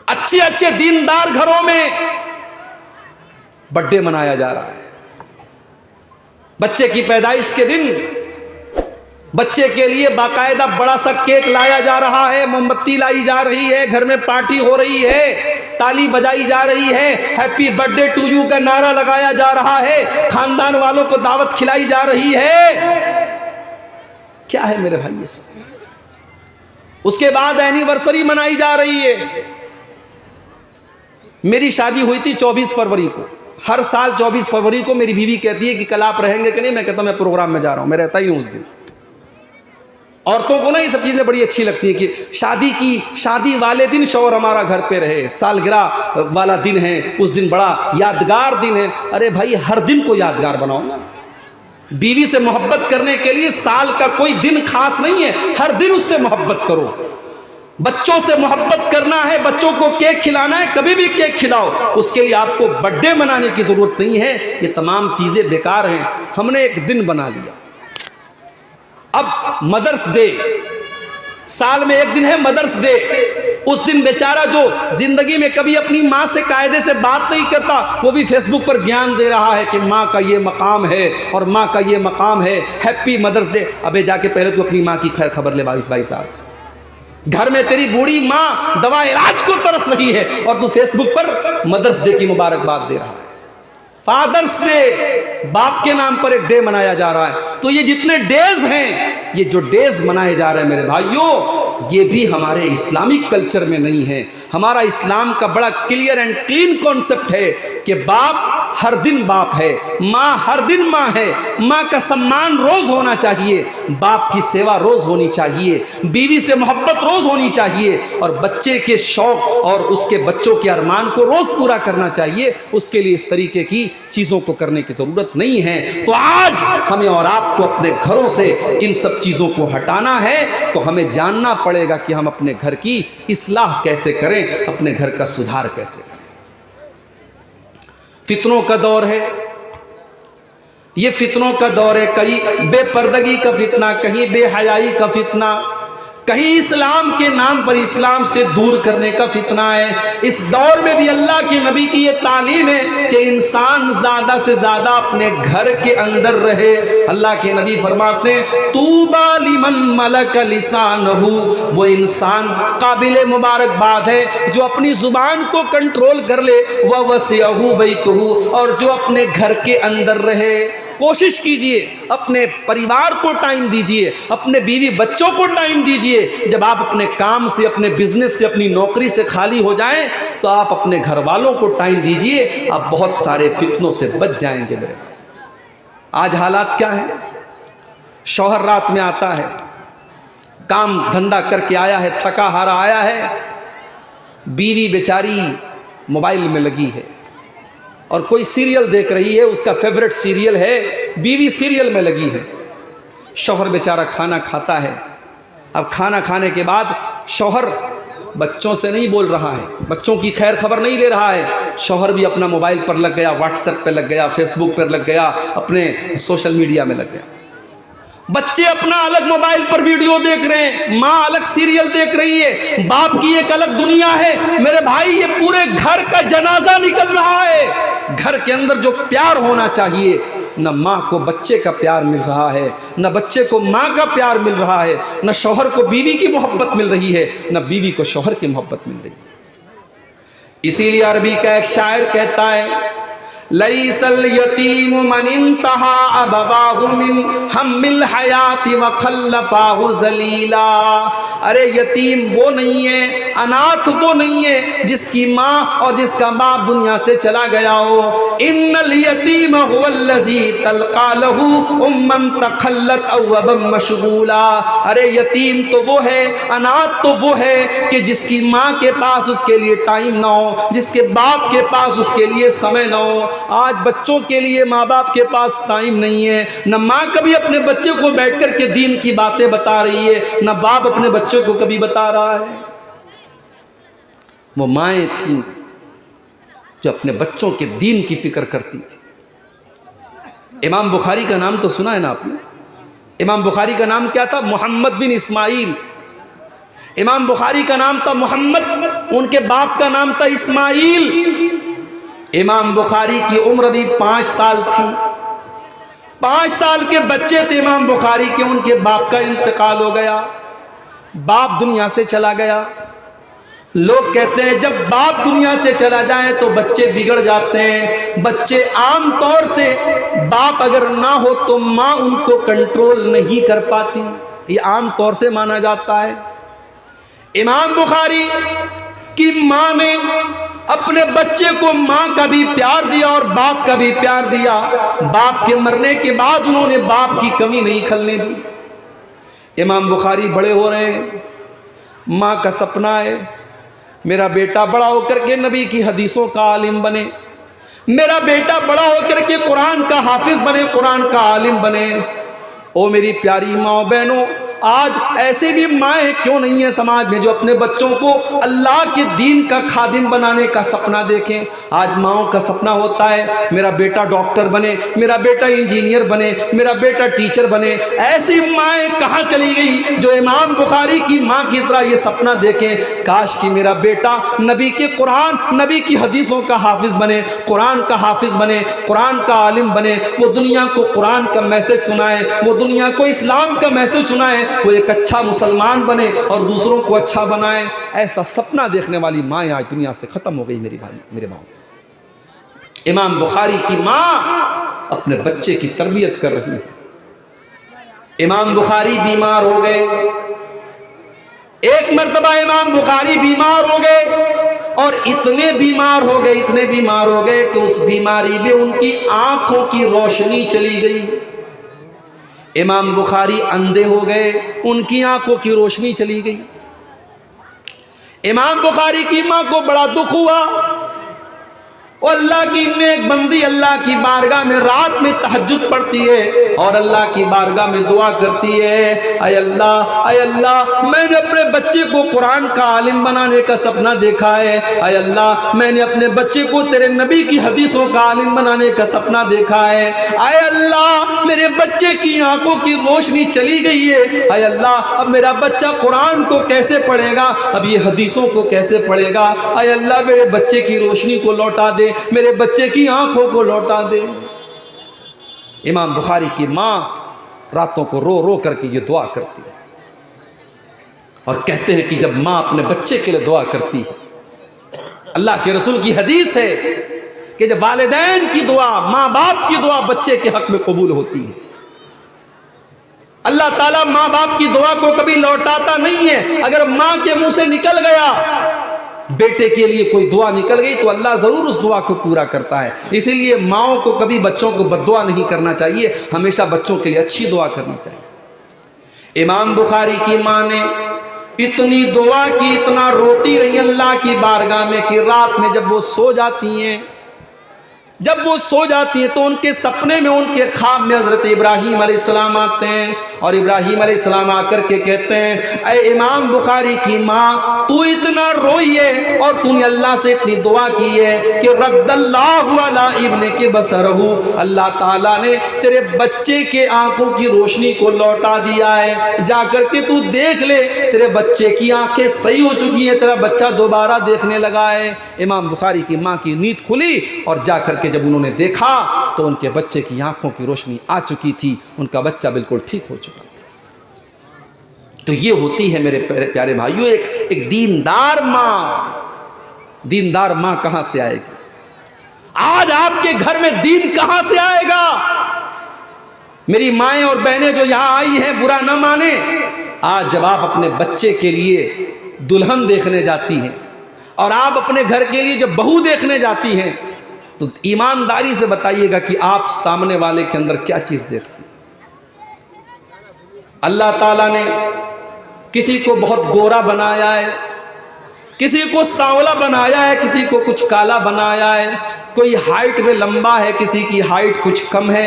اچھے اچھے دیندار گھروں میں برتھ ڈے منایا جا رہا ہے، بچے کی پیدائش کے دن بچے کے لیے باقاعدہ بڑا سا کیک لایا جا رہا ہے، موم بتی لائی جا رہی ہے، گھر میں پارٹی ہو رہی ہے، تالی بجائی جا رہی ہے، happy birthday to you کا نعرہ لگایا جا رہا ہے، خاندان والوں کو دعوت کھلائی جا رہی ہے۔ کیا ہے میرے بھائی یہ سب؟ اس کے بعد اینیورسری منائی جا رہی ہے۔ میری شادی ہوئی تھی 24 فروری کو، ہر سال 24 فروری کو میری بیوی کہتی ہے کہ کل آپ رہیں گے کہ نہیں، میں کہتا ہوں میں پروگرام میں جا رہا ہوں، میں رہتا ہی ہوں اس دن۔ عورتوں کو نا یہ سب چیزیں بڑی اچھی لگتی ہیں کہ شادی والے دن شوہر ہمارا گھر پہ رہے، سالگرہ والا دن ہے، اس دن بڑا یادگار دن ہے۔ ارے بھائی ہر دن کو یادگار بناؤ نا۔ بیوی سے محبت کرنے کے لیے سال کا کوئی دن خاص نہیں ہے، ہر دن اس سے محبت کرو۔ بچوں سے محبت کرنا ہے، بچوں کو کیک کھلانا ہے، کبھی بھی کیک کھلاؤ، اس کے لیے آپ کو برتھ ڈے منانے کی ضرورت نہیں ہے۔ یہ تمام چیزیں بیکار ہیں، ہم نے ایک دن بنا لیا۔ اب مدرس ڈے، سال میں ایک دن ہے مدرس ڈے، اس دن بیچارہ جو زندگی میں کبھی اپنی ماں سے قاعدے سے بات نہیں کرتا، وہ بھی فیس بک پر گیان دے رہا ہے کہ ماں کا یہ مقام ہے اور ماں کا یہ مقام ہے، ہیپی مدرس ڈے۔ ابے جا کے پہلے تو اپنی ماں کی خیر خبر لے بھائی صاحب، گھر میں تیری بوڑھی ماں دوا علاج کو ترس رہی ہے اور تو فیس بک پر مدرس ڈے کی مبارکباد دے رہا ہے۔ فادرس ڈے، باپ کے نام پر ایک ڈے منایا جا رہا ہے۔ تو یہ جتنے ڈیز ہیں، یہ جو ڈیز منائے جا رہے ہیں میرے بھائیوں، یہ بھی ہمارے اسلامک کلچر میں نہیں ہے۔ ہمارا اسلام کا بڑا کلیئر اینڈ کلین کانسیپٹ ہے کہ باپ ہر دن باپ ہے، ماں ہر دن ماں ہے، ماں کا سمان روز ہونا چاہیے، باپ کی سیوا روز ہونی چاہیے، بیوی سے محبت روز ہونی چاہیے، اور بچے کے شوق اور اس کے بچوں کے ارمان کو روز پورا کرنا چاہیے۔ اس کے لیے اس طریقے کی چیزوں کو کرنے کی ضرورت نہیں ہے۔ تو آج ہمیں اور آپ کو اپنے گھروں سے ان سب چیزوں کو ہٹانا ہے، تو ہمیں جاننا پڑے گا کہ ہم اپنے گھر کی اصلاح کیسے کریں، اپنے گھر کا سدھار کیسے کریں۔ فتنوں کا دور ہے، یہ فتنوں کا دور ہے، کہیں بے پردگی کا فتنہ، کہیں بے حیائی کا فتنہ، کہیں اسلام کے نام پر اسلام سے دور کرنے کا فتنہ ہے۔ اس دور میں بھی اللہ کے نبی کی یہ تعلیم ہے کہ انسان زیادہ سے زیادہ اپنے گھر کے اندر رہے۔ اللہ کے نبی فرماتے ہیں طوبی لمن ملک لسانہ، وہ انسان قابل مبارکباد ہے جو اپنی زبان کو کنٹرول کر لے، ووسعہ بیتہ، اور جو اپنے گھر کے اندر رہے۔ کوشش کیجئے، اپنے پریوار کو ٹائم دیجئے، اپنے بیوی بچوں کو ٹائم دیجئے۔ جب آپ اپنے کام سے، اپنے بزنس سے، اپنی نوکری سے خالی ہو جائیں تو آپ اپنے گھر والوں کو ٹائم دیجئے، آپ بہت سارے فتنوں سے بچ جائیں گے میرے بھائی۔ آج حالات کیا ہیں؟ شوہر رات میں آتا ہے، کام دھندا کر کے آیا ہے، تھکا ہارا آیا ہے، بیوی بیچاری موبائل میں لگی ہے اور کوئی سیریل دیکھ رہی ہے، اس کا فیورٹ سیریل ہے، بیوی سیریل میں لگی ہے۔ شوہر بیچارہ کھانا کھاتا ہے، اب کھانا کھانے کے بعد شوہر بچوں سے نہیں بول رہا ہے، بچوں کی خیر خبر نہیں لے رہا ہے، شوہر بھی اپنا موبائل پر لگ گیا، واٹس ایپ پہ لگ گیا، فیس بک پر لگ گیا، اپنے سوشل میڈیا میں لگ گیا۔ بچے اپنا الگ موبائل پر ویڈیو دیکھ رہے ہیں، ماں الگ سیریل دیکھ رہی ہے، باپ کی ایک الگ دنیا ہے۔ میرے بھائی یہ پورے گھر کا جنازہ نکل رہا ہے۔ گھر کے اندر جو پیار ہونا چاہیے، نہ ماں کو بچے کا پیار مل رہا ہے، نہ بچے کو ماں کا پیار مل رہا ہے، نہ شوہر کو بیوی کی محبت مل رہی ہے، نہ بیوی کو شوہر کی محبت مل رہی ہے۔ اسی لیے عربی کا ایک شاعر کہتا ہے لیس الیتیم من انتہا ابواہ من ہم الحیات وخلفاہ ذلیلا۔ ارے یتیم وہ نہیں ہے، اناتھ وہ نہیں ہے جس کی ماں اور جس کا باپ دنیا سے چلا گیا ہو۔ ان الیتیم هو الذی تلقى له اما تخلت او ابا مشغولا۔ ارے یتیم تو وہ ہے، اناتھ تو وہ ہے کہ جس کی ماں کے پاس اس کے لیے ٹائم نہ ہو، جس کے باپ کے پاس اس کے لیے سمے نہ ہو۔ آج بچوں کے لیے ماں باپ کے پاس ٹائم نہیں ہے، نہ ماں کبھی اپنے بچے کو بیٹھ کر کے دین کی باتیں بتا رہی ہے، نہ باپ اپنے بچوں کو کبھی بتا رہا ہے۔ وہ مائیں تھیں جو اپنے بچوں کے دین کی فکر کرتی تھی۔ امام بخاری کا نام تو سنا ہے نا آپ نے؟ امام بخاری کا نام کیا تھا؟ محمد بن اسماعیل۔ امام بخاری کا نام تھا محمد، ان کے باپ کا نام تھا اسماعیل۔ امام بخاری کی عمر بھی 5 سال تھی، 5 سال کے بچے تھے امام بخاری کے، ان کے باپ کا انتقال ہو گیا، باپ دنیا سے چلا گیا۔ لوگ کہتے ہیں جب باپ دنیا سے چلا جائے تو بچے بگڑ جاتے ہیں، بچے عام طور سے باپ اگر نہ ہو تو ماں ان کو کنٹرول نہیں کر پاتی، یہ عام طور سے مانا جاتا ہے۔ امام بخاری کی ماں نے اپنے بچے کو ماں کا بھی پیار دیا اور باپ کا بھی پیار دیا، باپ کے مرنے کے بعد انہوں نے باپ کی کمی نہیں کھلنے دی۔ امام بخاری بڑے ہو رہے ہیں، ماں کا سپنا ہے میرا بیٹا بڑا ہو کر کے نبی کی حدیثوں کا عالم بنے، میرا بیٹا بڑا ہو کر کے قرآن کا حافظ بنے، قرآن کا عالم بنے۔ او میری پیاری ماں بہنوں، آج ایسے بھی مائیں کیوں نہیں ہیں سماج میں جو اپنے بچوں کو اللہ کے دین کا خادم بنانے کا سپنا دیکھیں؟ آج ماؤں کا سپنا ہوتا ہے میرا بیٹا ڈاکٹر بنے، میرا بیٹا انجینئر بنے، میرا بیٹا ٹیچر بنے۔ ایسی مائیں کہاں چلی گئی جو امام بخاری کی ماں کی طرح یہ سپنا دیکھیں کاش کہ میرا بیٹا نبی کے قرآن، نبی کی حدیثوں کا حافظ بنے، قرآن کا حافظ بنے، قرآن کا عالم بنے، وہ دنیا کو قرآن کا میسج سنائے، وہ دنیا کو اسلام کا میسج سنائے، وہ ایک اچھا مسلمان بنے اور دوسروں کو اچھا بنائے۔ ایسا سپنا دیکھنے والی مائیں آج دنیا سے ختم ہو گئی میرے ماں۔ امام بخاری کی ماں اپنے بچے کی تربیت کر رہی ہے۔ امام بخاری بیمار ہو گئے، ایک مرتبہ امام بخاری بیمار ہو گئے اور اتنے بیمار ہو گئے کہ اس بیماری میں ان کی آنکھوں کی روشنی چلی گئی۔ امام بخاری اندھے ہو گئے، ان کی آنکھوں کی روشنی چلی گئی۔ امام بخاری کی ماں کو بڑا دکھ ہوا، وہ اللہ کی نیک بندی اللہ کی بارگاہ میں رات میں تہجد پڑھتی ہے اور اللہ کی بارگاہ میں دعا کرتی ہے، اے اللہ میں نے اپنے بچے کو قرآن کا عالم بنانے کا سپنا دیکھا ہے، اے اللہ میں نے اپنے بچے کو تیرے نبی کی حدیثوں کا عالم بنانے کا سپنا دیکھا ہے، اے اللہ میرے بچے کی آنکھوں کی روشنی چلی گئی ہے، اے اللہ اب میرا بچہ قرآن کو کیسے پڑھے گا، اب یہ حدیثوں کو کیسے پڑھے گا، اے اللہ میرے بچے کی روشنی کو لوٹا دے، میرے بچے کی آنکھوں کو لوٹا دے۔ امام بخاری کی ماں راتوں کو رو رو کر کے یہ دعا کرتی ہے اور کہتے ہیں کہ جب ماں اپنے بچے کے لیے دعا کرتی ہے، اللہ کے رسول کی حدیث ہے کہ جب والدین کی دعا، ماں باپ کی دعا بچے کے حق میں قبول ہوتی ہے، اللہ تعالیٰ ماں باپ کی دعا کو کبھی لوٹاتا نہیں ہے۔ اگر ماں کے منہ سے نکل گیا بیٹے کے لیے کوئی دعا نکل گئی تو اللہ ضرور اس دعا کو پورا کرتا ہے۔ اسی لیے ماؤں کو کبھی بچوں کو بد دعا نہیں کرنا چاہیے، ہمیشہ بچوں کے لیے اچھی دعا کرنی چاہیے۔ امام بخاری کی ماں نے اتنی دعا کی، اتنا روتی رہی اللہ کی بارگاہ میں کہ رات میں جب وہ سو جاتی ہیں تو ان کے سپنے میں، ان کے خواب میں حضرت ابراہیم علیہ السلام آتے ہیں اور ابراہیم علیہ السلام آ کر کے کہتے ہیں، اے امام بخاری کی ماں تو اتنا روئی ہے اور تو نے اللہ سے اتنی دعا کی ہے کہ رد اللہ علی ابنک بصرہ، اللہ تعالیٰ نے تیرے بچے کے آنکھوں کی روشنی کو لوٹا دیا ہے، جا کر کے تو دیکھ لے تیرے بچے کی آنکھیں صحیح ہو چکی ہیں، تیرا بچہ دوبارہ دیکھنے لگا ہے۔ امام بخاری کی ماں کی نیند کھلی اور جا کر کے جب انہوں نے دیکھا تو ان کے بچے کی آنکھوں کی روشنی آ چکی تھی، ان کا بچہ بالکل ٹھیک ہو چکا تھا۔ تو یہ ہوتی ہے میرے پیارے بھائیوں ایک دیندار ماں کہاں سے آئے گی؟ آج آپ کے گھر میں دین کہاں سے آئے گا؟ میری مائیں اور بہنیں جو یہاں آئی ہیں برا نہ مانیں، آج جب آپ اپنے بچے کے لیے دلہن دیکھنے جاتی ہیں اور آپ اپنے گھر کے لیے جب بہو دیکھنے جاتی ہیں تو ایمانداری سے بتائیے گا کہ آپ سامنے والے کے اندر کیا چیز دیکھتے ہیں۔ اللہ تعالیٰ نے کسی کو بہت گورا بنایا ہے، کسی کو سانولا بنایا ہے، کسی کو کچھ کالا بنایا ہے، کوئی ہائٹ میں لمبا ہے، کسی کی ہائٹ کچھ کم ہے،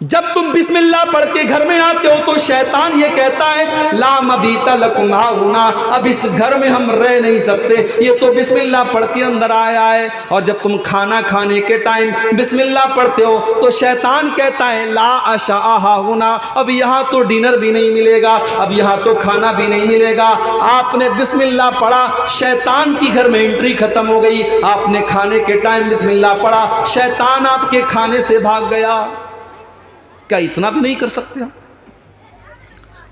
جب تم بسم اللہ پڑھ کے گھر میں آتے ہو تو شیطان یہ کہتا ہے لا مبیت لکم ہاہنا، اب اس گھر میں ہم رہ نہیں سکتے، یہ تو بسم اللہ پڑھ کے اندر آیا ہے۔ اور جب تم کھانا کھانے کے ٹائم بسم اللہ پڑھتے ہو تو شیطان کہتا ہے لا عشاء ہاہنا، اب یہاں تو ڈنر بھی نہیں ملے گا، اب یہاں تو کھانا بھی نہیں ملے گا۔ آپ نے بسم اللہ پڑھا، شیطان کی گھر میں انٹری ختم ہو گئی۔ آپ نے کھانے کے ٹائم بسم اللہ پڑھا، شیطان آپ کے کھانے سے بھاگ گیا۔ کیا اتنا بھی نہیں کر سکتے ہم؟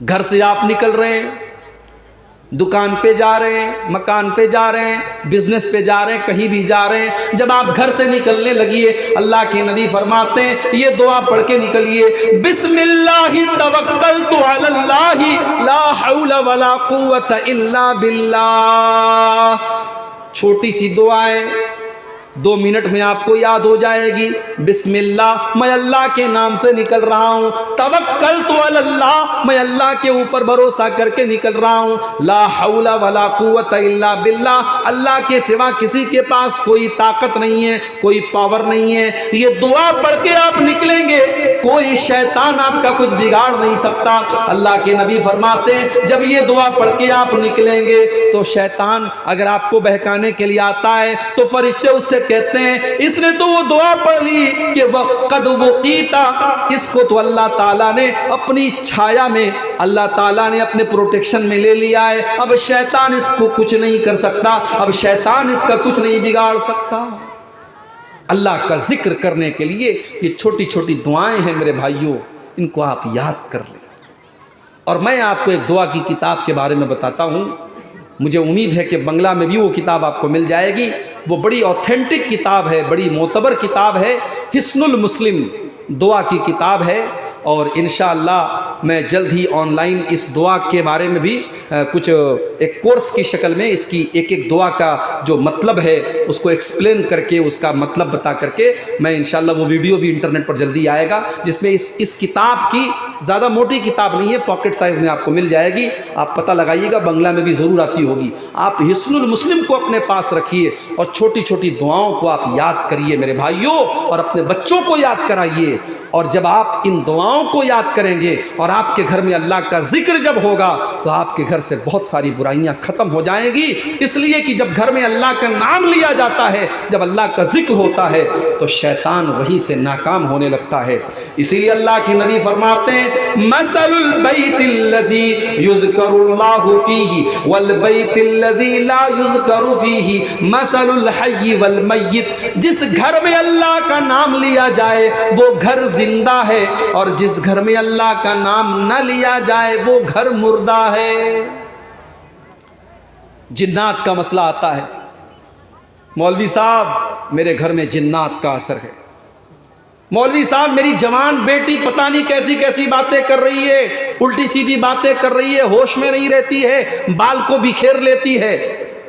گھر سے آپ نکل رہے ہیں، دکان پہ جا رہے ہیں، مکان پہ جا رہے ہیں، بزنس پہ جا رہے ہیں، کہیں بھی جا رہے ہیں، جب آپ گھر سے نکلنے لگیے اللہ کے نبی فرماتے ہیں یہ دعا پڑھ کے نکلیے، بسم اللہ توکلت علی اللہ لا حول ولا قوت الا باللہ۔ چھوٹی سی دعا ہے، 2 منٹ میں آپ کو یاد ہو جائے گی۔ بسم اللہ، میں اللہ کے نام سے نکل رہا ہوں، توکلت علی اللہ، میں اللہ کے اوپر بھروسہ کر کے نکل رہا ہوں، لا حول ولا قوت الا باللہ، اللہ کے سوا کسی کے پاس کوئی طاقت نہیں ہے، کوئی پاور نہیں ہے۔ یہ دعا پڑھ کے آپ نکلیں گے، کوئی شیطان آپ کا کچھ بگاڑ نہیں سکتا۔ اللہ کے نبی فرماتے ہیں جب یہ دعا پڑھ کے آپ نکلیں گے تو شیطان اگر آپ کو بہکانے کے لیے آتا ہے تو فرشتے اس سے کہتے ہیں اس نے تو وہ دعا پڑھ لی کہ وَقَدْ وُقِيتَ، اس کو تو اللہ تعالیٰ نے اپنی چھایا میں، اللہ تعالیٰ نے اپنے پروٹیکشن میں لے لیا ہے، اب شیطان اس کو کچھ نہیں کر سکتا، اب شیطان اس کا کچھ نہیں بگاڑ سکتا۔ اللہ کا ذکر کرنے کے لیے یہ چھوٹی چھوٹی دعائیں ہیں میرے بھائیوں، ان کو آپ یاد کر لیں۔ اور میں آپ کو ایک دعا کی کتاب کے بارے میں بتاتا ہوں، مجھے امید ہے کہ بنگلہ میں بھی وہ کتاب آپ کو مل جائے گی۔ وہ بڑی اوتھینٹک کتاب ہے، بڑی معتبر کتاب ہے، حصن المسلم دعا کی کتاب ہے، اور انشاءاللہ میں جلد ہی آن لائن اس دعا کے بارے میں بھی کچھ ایک کورس کی شکل میں اس کی ایک ایک دعا کا جو مطلب ہے اس کو ایکسپلین کر کے، اس کا مطلب بتا کر کے میں انشاءاللہ وہ ویڈیو بھی انٹرنیٹ پر جلدی آئے گا، جس میں اس کتاب کی زیادہ موٹی کتاب نہیں ہے، پاکٹ سائز میں آپ کو مل جائے گی۔ آپ پتہ لگائیے گا، بنگلہ میں بھی ضرور آتی ہوگی۔ آپ حصن المسلم کو اپنے پاس رکھیے اور چھوٹی چھوٹی دعاؤں کو آپ یاد کریے میرے بھائیوں، اور اپنے بچوں کو یاد کرائیے۔ اور جب آپ ان دعاؤں کو یاد کریں گے اور آپ کے گھر میں اللہ کا ذکر جب ہوگا تو آپ کے گھر سے بہت ساری برائیاں ختم ہو جائیں گی، اس لیے کہ جب گھر میں اللہ کا نام لیا جاتا ہے، جب اللہ کا ذکر ہوتا ہے تو شیطان وہیں سے ناکام ہونے لگتا ہے۔ اسی لیے اللہ کے نبی فرماتے ہیں مثل البیت الذی یذکر اللہ فیہ والبیت الذی لا یذکر فیہ مثل الحی والمیت، جس گھر میں اللہ کا نام لیا جائے وہ گھر زندہ ہے، اور جس گھر میں اللہ کا نام نہ لیا جائے وہ گھر مردہ ہے۔ جنات کا مسئلہ آتا ہے، مولوی صاحب میرے گھر میں جنات کا اثر ہے، مولوی صاحب میری جوان بیٹی پتہ نہیں کیسی کیسی باتیں کر رہی ہے، الٹی سیدھی باتیں کر رہی ہے، ہوش میں نہیں رہتی ہے، بال کو بکھیر لیتی ہے۔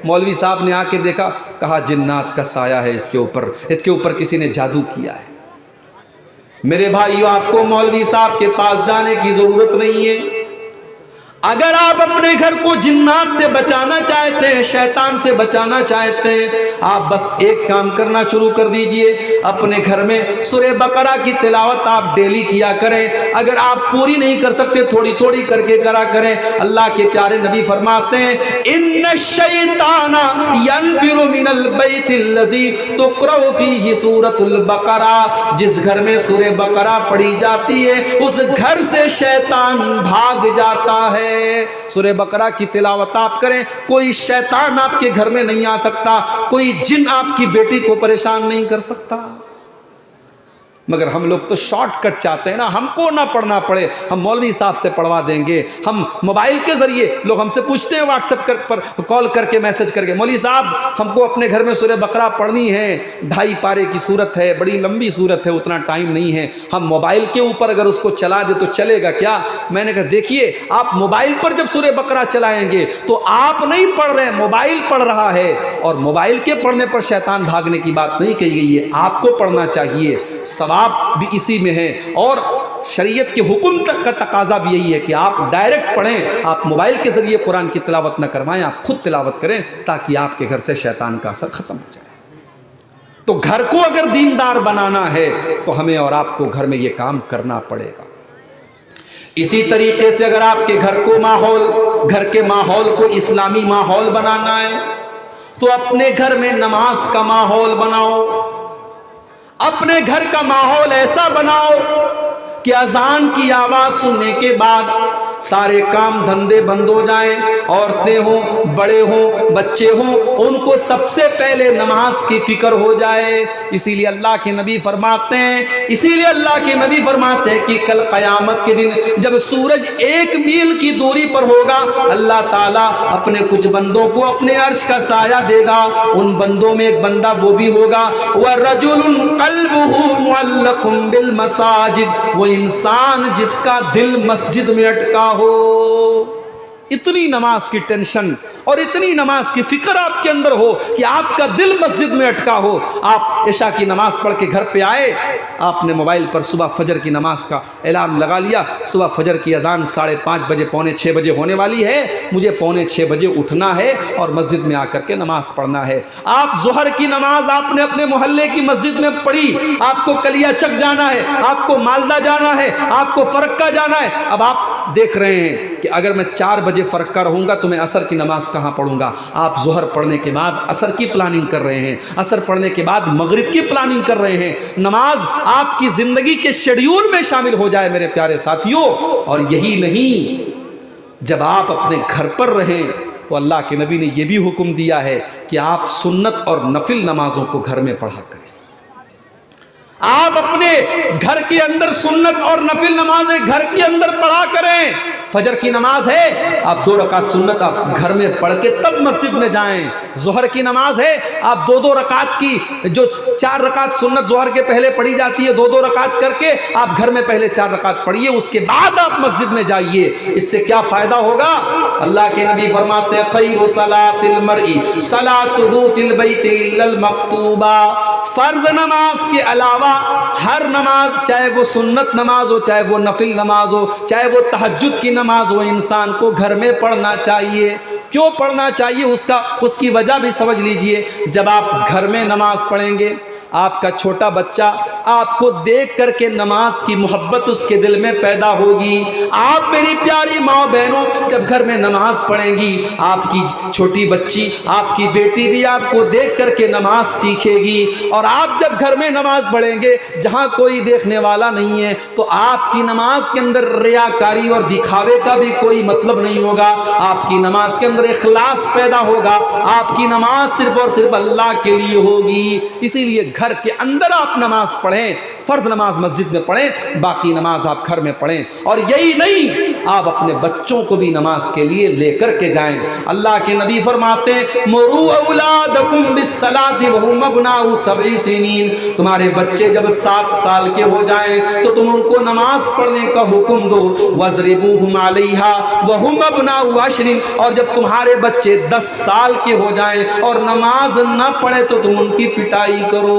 مولوی صاحب نے آ کے دیکھا، کہا جنات کا سایہ ہے اس کے اوپر کسی نے جادو کیا ہے۔ میرے بھائیو، آپ کو مولوی صاحب کے پاس جانے کی ضرورت نہیں ہے۔ اگر آپ اپنے گھر کو جنات سے بچانا چاہتے ہیں، شیطان سے بچانا چاہتے ہیں، آپ بس ایک کام کرنا شروع کر دیجئے، اپنے گھر میں سورہ بقرہ کی تلاوت آپ ڈیلی کیا کریں۔ اگر آپ پوری نہیں کر سکتے تھوڑی تھوڑی کر کے کرا کریں۔ اللہ کے پیارے نبی فرماتے ہیں ان الشیطان ینفر من البیت الذی تقرأ فیہ سورۃ البقرہ، جس گھر میں سورہ بقرہ پڑھی جاتی ہے اس گھر سے شیطان بھاگ جاتا ہے۔ سورہ بقرہ کی تلاوت آپ کریں، کوئی شیطان آپ کے گھر میں نہیں آ سکتا، کوئی جن آپ کی بیٹی کو پریشان نہیں کر سکتا۔ مگر ہم لوگ تو شارٹ کٹ چاہتے ہیں نا، ہم کو نہ پڑھنا پڑے، ہم مولوی صاحب سے پڑھوا دیں گے۔ ہم موبائل کے ذریعے لوگ ہم سے پوچھتے ہیں، واٹس ایپ پر کال کر کے میسج کر کے، مولوی صاحب ہم کو اپنے گھر میں سورہ بقرہ پڑھنی ہے، 2.5 پارے کی سورت ہے، بڑی لمبی سورت ہے، اتنا ٹائم نہیں ہے، ہم موبائل کے اوپر اگر اس کو چلا دے تو چلے گا کیا؟ میں نے کہا دیکھیے، آپ موبائل پر جب سورہ بقرہ چلائیں گے تو آپ نہیں پڑھ رہے ہیں، موبائل پڑھ رہا ہے، اور موبائل کے پڑھنے پر شیطان بھاگنے کی بات نہیں کہی گئی ہے، آپ کو پڑھنا چاہیے۔ ثواب بھی اسی میں ہے، اور شریعت کے حکم کا تقاضا بھی یہی ہے کہ آپ ڈائریکٹ پڑھیں، آپ موبائل کے ذریعے قرآن کی تلاوت نہ کروائیں، آپ خود تلاوت کریں تاکہ آپ کے گھر سے شیطان کا اثر ختم ہو جائے۔ تو گھر کو اگر دیندار بنانا ہے تو ہمیں اور آپ کو گھر میں یہ کام کرنا پڑے گا۔ اسی طریقے سے اگر آپ کے گھر کو گھر کے ماحول کو اسلامی ماحول بنانا ہے تو اپنے گھر میں نماز کا ماحول بناؤ، اپنے گھر کا ماحول ایسا بناؤ کہ اذان کی آواز سننے کے بعد سارے کام دھندے بند ہو جائیں، عورتیں ہوں، بڑے ہوں، بچے ہوں، ان کو سب سے پہلے نماز کی فکر ہو جائے۔ اسی لیے اللہ کے نبی فرماتے ہیں کہ کل قیامت کے دن جب سورج 1 میل کی دوری پر ہوگا، اللہ تعالیٰ اپنے کچھ بندوں کو اپنے عرش کا سایہ دے گا۔ ان بندوں میں ایک بندہ وہ بھی ہوگا وَرَجُلٌ قَلْبُهُ مُعَلَّقٌ بِالْمَسَاجِدِ، وہ انسان جس کا دل مسجد میں اٹکا ہو۔ اتنی نماز کی ٹینشن اور اتنی نماز کی فکر آپ کے اندر ہو کہ آپ کا دل مسجد میں اٹکا ہو۔ آپ عشاء کی نماز پڑھ کے گھر پہ آئے، آپ نے موبائل پر صبح فجر کی نماز کا اعلان لگا لیا، صبح فجر کی اذان 5:30 بجے 5:45 بجے ہونے والی ہے، مجھے 5:45 بجے اٹھنا ہے اور مسجد میں آ کر کے نماز پڑھنا ہے۔ آپ ظہر کی نماز آپ نے اپنے محلے کی مسجد میں پڑھی، آپ کو کلیا چک جانا ہے، آپ کو مالدہ جانا ہے، آپ کو فرقہ جانا ہے۔ اب آپ دیکھ رہے ہیں کہ اگر میں 4 بجے فرقہ رہوں گا تو میں عصر کی نماز کہاں پڑھوں گا؟ آپ ظہر پڑھنے کے بعد عصر کی پلاننگ کر رہے ہیں، عصر پڑھنے کے بعد مغرب کی پلاننگ کر رہے ہیں۔ نماز آپ کی زندگی کے شیڈیول میں شامل ہو جائے میرے پیارے ساتھیوں۔ اور یہی نہیں، جب آپ اپنے گھر پر رہیں تو اللہ کے نبی نے یہ بھی حکم دیا ہے کہ آپ سنت اور نفل نمازوں کو گھر میں پڑھا کریں۔ آپ اپنے گھر کے اندر سنت اور نفل نمازیں گھر کے اندر پڑھا کریں۔ فجر کی نماز ہے، آپ 2 رکعت سنت آپ گھر میں پڑھ کے تب مسجد میں جائیں۔ ظہر کی نماز ہے، آپ 2 رکعت کی جو 4 رکعت سنت ظہر کے پہلے پڑھی جاتی ہے 2 رکعت کر کے آپ گھر میں پہلے 4 رکعت پڑھیے، اس کے بعد آپ مسجد میں جائیے۔ اس سے کیا فائدہ ہوگا؟ اللہ کے نبی فرماتے ہیں خیر صلاۃ المرء صلاۃہ فی البیت الا المکتوبہ، فرض نماز کے علاوہ ہر نماز، چاہے وہ سنت نماز ہو، چاہے وہ نفل نماز ہو، چاہے وہ تہجد کی نماز ہو، انسان کو گھر میں پڑھنا چاہیے۔ کیوں پڑھنا چاہیے؟ اس کی وجہ بھی سمجھ لیجئے۔ جب آپ گھر میں نماز پڑھیں گے، آپ کا چھوٹا بچہ آپ کو دیکھ کر کے نماز کی محبت اس کے دل میں پیدا ہوگی۔ آپ میری پیاری ماں بہنوں جب گھر میں نماز پڑھیں گی، آپ کی چھوٹی بچی، آپ کی بیٹی بھی آپ کو دیکھ کر کے نماز سیکھے گی۔ اور آپ جب گھر میں نماز پڑھیں گے جہاں کوئی دیکھنے والا نہیں ہے تو آپ کی نماز کے اندر ریاکاری اور دکھاوے کا بھی کوئی مطلب نہیں ہوگا۔ آپ کی نماز کے اندر اخلاص پیدا ہوگا، آپ کی نماز صرف اور صرف اللہ کے لیے ہوگی۔ اسی لیے گھر کے اندر آپ نماز پڑھیں، فرض نماز مسجد میں پڑھیں، باقی نماز آپ گھر میں پڑھیں۔ اور یہی نہیں، آپ اپنے بچوں کو بھی نماز کے لیے لے کر کے جائیں۔ اللہ کے نبی فرماتے ہیں مروا اولادکم بالصلاۃ وهم ابناء 7 سنین، تمہارے بچے جب 7 سال کے ہو جائیں تو تم ان کو نماز پڑھنے کا حکم دو، واضربوہم علیہا وهم ابناء 10، اور جب تمہارے بچے 10 سال کے ہو جائیں اور نماز نہ پڑھے تو تم ان کی پٹائی کرو۔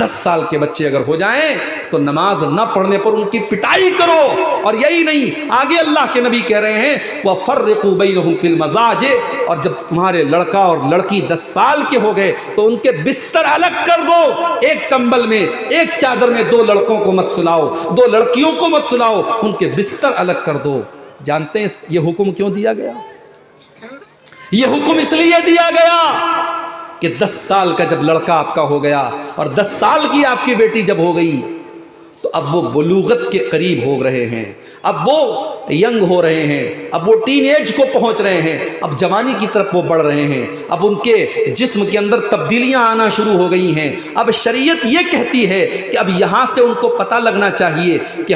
10 سال کے بچے اگر ہو جائیں تو نماز نہ پڑھنے پر ان کی پٹائی کرو۔ اور یہی نہیں، آگے اللہ کے نبی کہہ رہے ہیں وَفَرِّقُوا بَيْنَهُمْ فِي الْمَضَاجِعِ، اور جب تمہارے لڑکا اور لڑکی 10 سال کے ہو گئے تو ان کے بستر الگ کر دو۔ ایک کمبل میں، ایک چادر میں 2 لڑکوں کو مت سلاؤ، 2 لڑکیوں کو مت سلاؤ، ان کے بستر الگ کر دو۔ جانتے ہیں یہ حکم کیوں دیا گیا؟ یہ حکم اس لیے دیا گیا کہ 10 سال کا جب لڑکا آپ کا ہو گیا اور 10 سال کی آپ کی بیٹی جب ہو گئی تو اب وہ بلوغت کے قریب ہو رہے ہیں، اب وہ ینگ ہو رہے ہیں، اب وہ ٹین ایج کو پہنچ رہے ہیں، اب جوانی کی طرف وہ بڑھ رہے ہیں، اب ان کے جسم کے اندر تبدیلیاں آنا شروع ہو گئی ہیں۔ اب شریعت یہ کہتی ہے کہ اب یہاں سے ان کو پتہ لگنا چاہیے کہ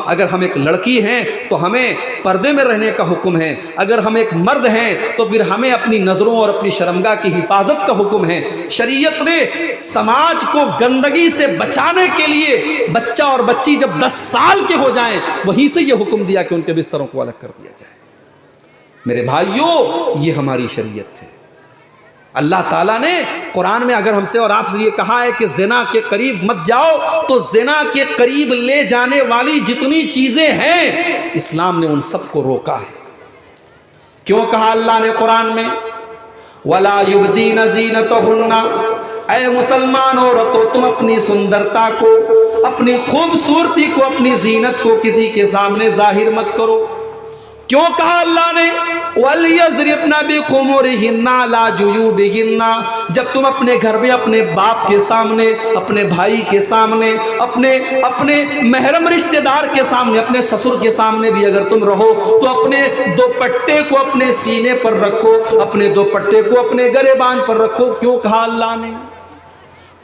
اگر ہم ایک لڑکی ہیں تو ہمیں پردے میں رہنے کا حکم ہے، اگر ہم ایک مرد ہیں تو پھر ہمیں اپنی نظروں اور اپنی شرمگاہ کی حفاظت کا حکم ہے۔ شریعت نے سماج کو گندگی سے بچانے کے لیے بچہ اور بچی جب 10 سال کے ہو جائیں وہیں سے یہ حکم دیا کہ ان کے بستروں کو الگ کر دیا جائے۔ میرے بھائیوں، یہ ہماری شریعت ہے۔ اللہ تعالیٰ نے قرآن میں اگر ہم سے اور آپ سے یہ کہا ہے کہ زنا کے قریب مت جاؤ، تو زنا کے قریب لے جانے والی جتنی چیزیں ہیں اسلام نے ان سب کو روکا ہے۔ کیوں کہا اللہ نے قرآن میں وَلَا يُبْدِينَ زِينَتَهُنَّ اے مسلمان عورتوں، تم اپنی سندرتا کو، اپنی خوبصورتی کو، اپنی زینت کو کسی کے سامنے ظاہر مت کرو۔ کیوں کہا اللہ نے وَلْيَضْرِبْنَ بِخُمُرِهِنَّ عَلَىٰ جُيُوبِهِنَّ؟ جب تم اپنے گھر میں اپنے باپ کے سامنے، اپنے بھائی کے سامنے، اپنے محرم رشتہ دار کے سامنے، اپنے سسر کے سامنے بھی اگر تم رہو تو اپنے دوپٹے کو اپنے سینے پر رکھو، اپنے دوپٹے کو اپنے گریبان پر رکھو۔ کیوں کہا اللہ نے؟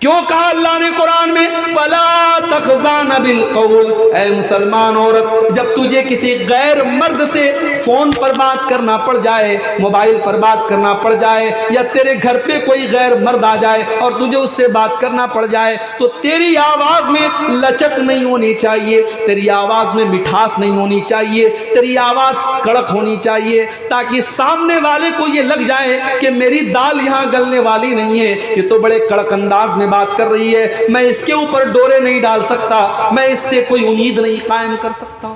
کیوں کہا اللہ نے قرآن میں فَلَا تَخْضَعْنَ بِالْقَوْلِ؟ اے مسلمان عورت، جب تجھے کسی غیر مرد سے فون پر بات کرنا پڑ جائے، موبائل پر بات کرنا پڑ جائے، یا تیرے گھر پہ کوئی غیر مرد آ جائے اور تجھے اس سے بات کرنا پڑ جائے، تو تیری آواز میں لچک نہیں ہونی چاہیے، تیری آواز میں مٹھاس نہیں ہونی چاہیے، تیری آواز کڑک ہونی چاہیے، تاکہ سامنے والے کو یہ لگ جائے کہ میری دال یہاں گلنے والی نہیں ہے، یہ تو بڑے کڑک انداز میں بات کر رہی ہے، میں اس کے اوپر ڈورے نہیں ڈال سکتا، میں اس سے کوئی امید نہیں قائم کر سکتا۔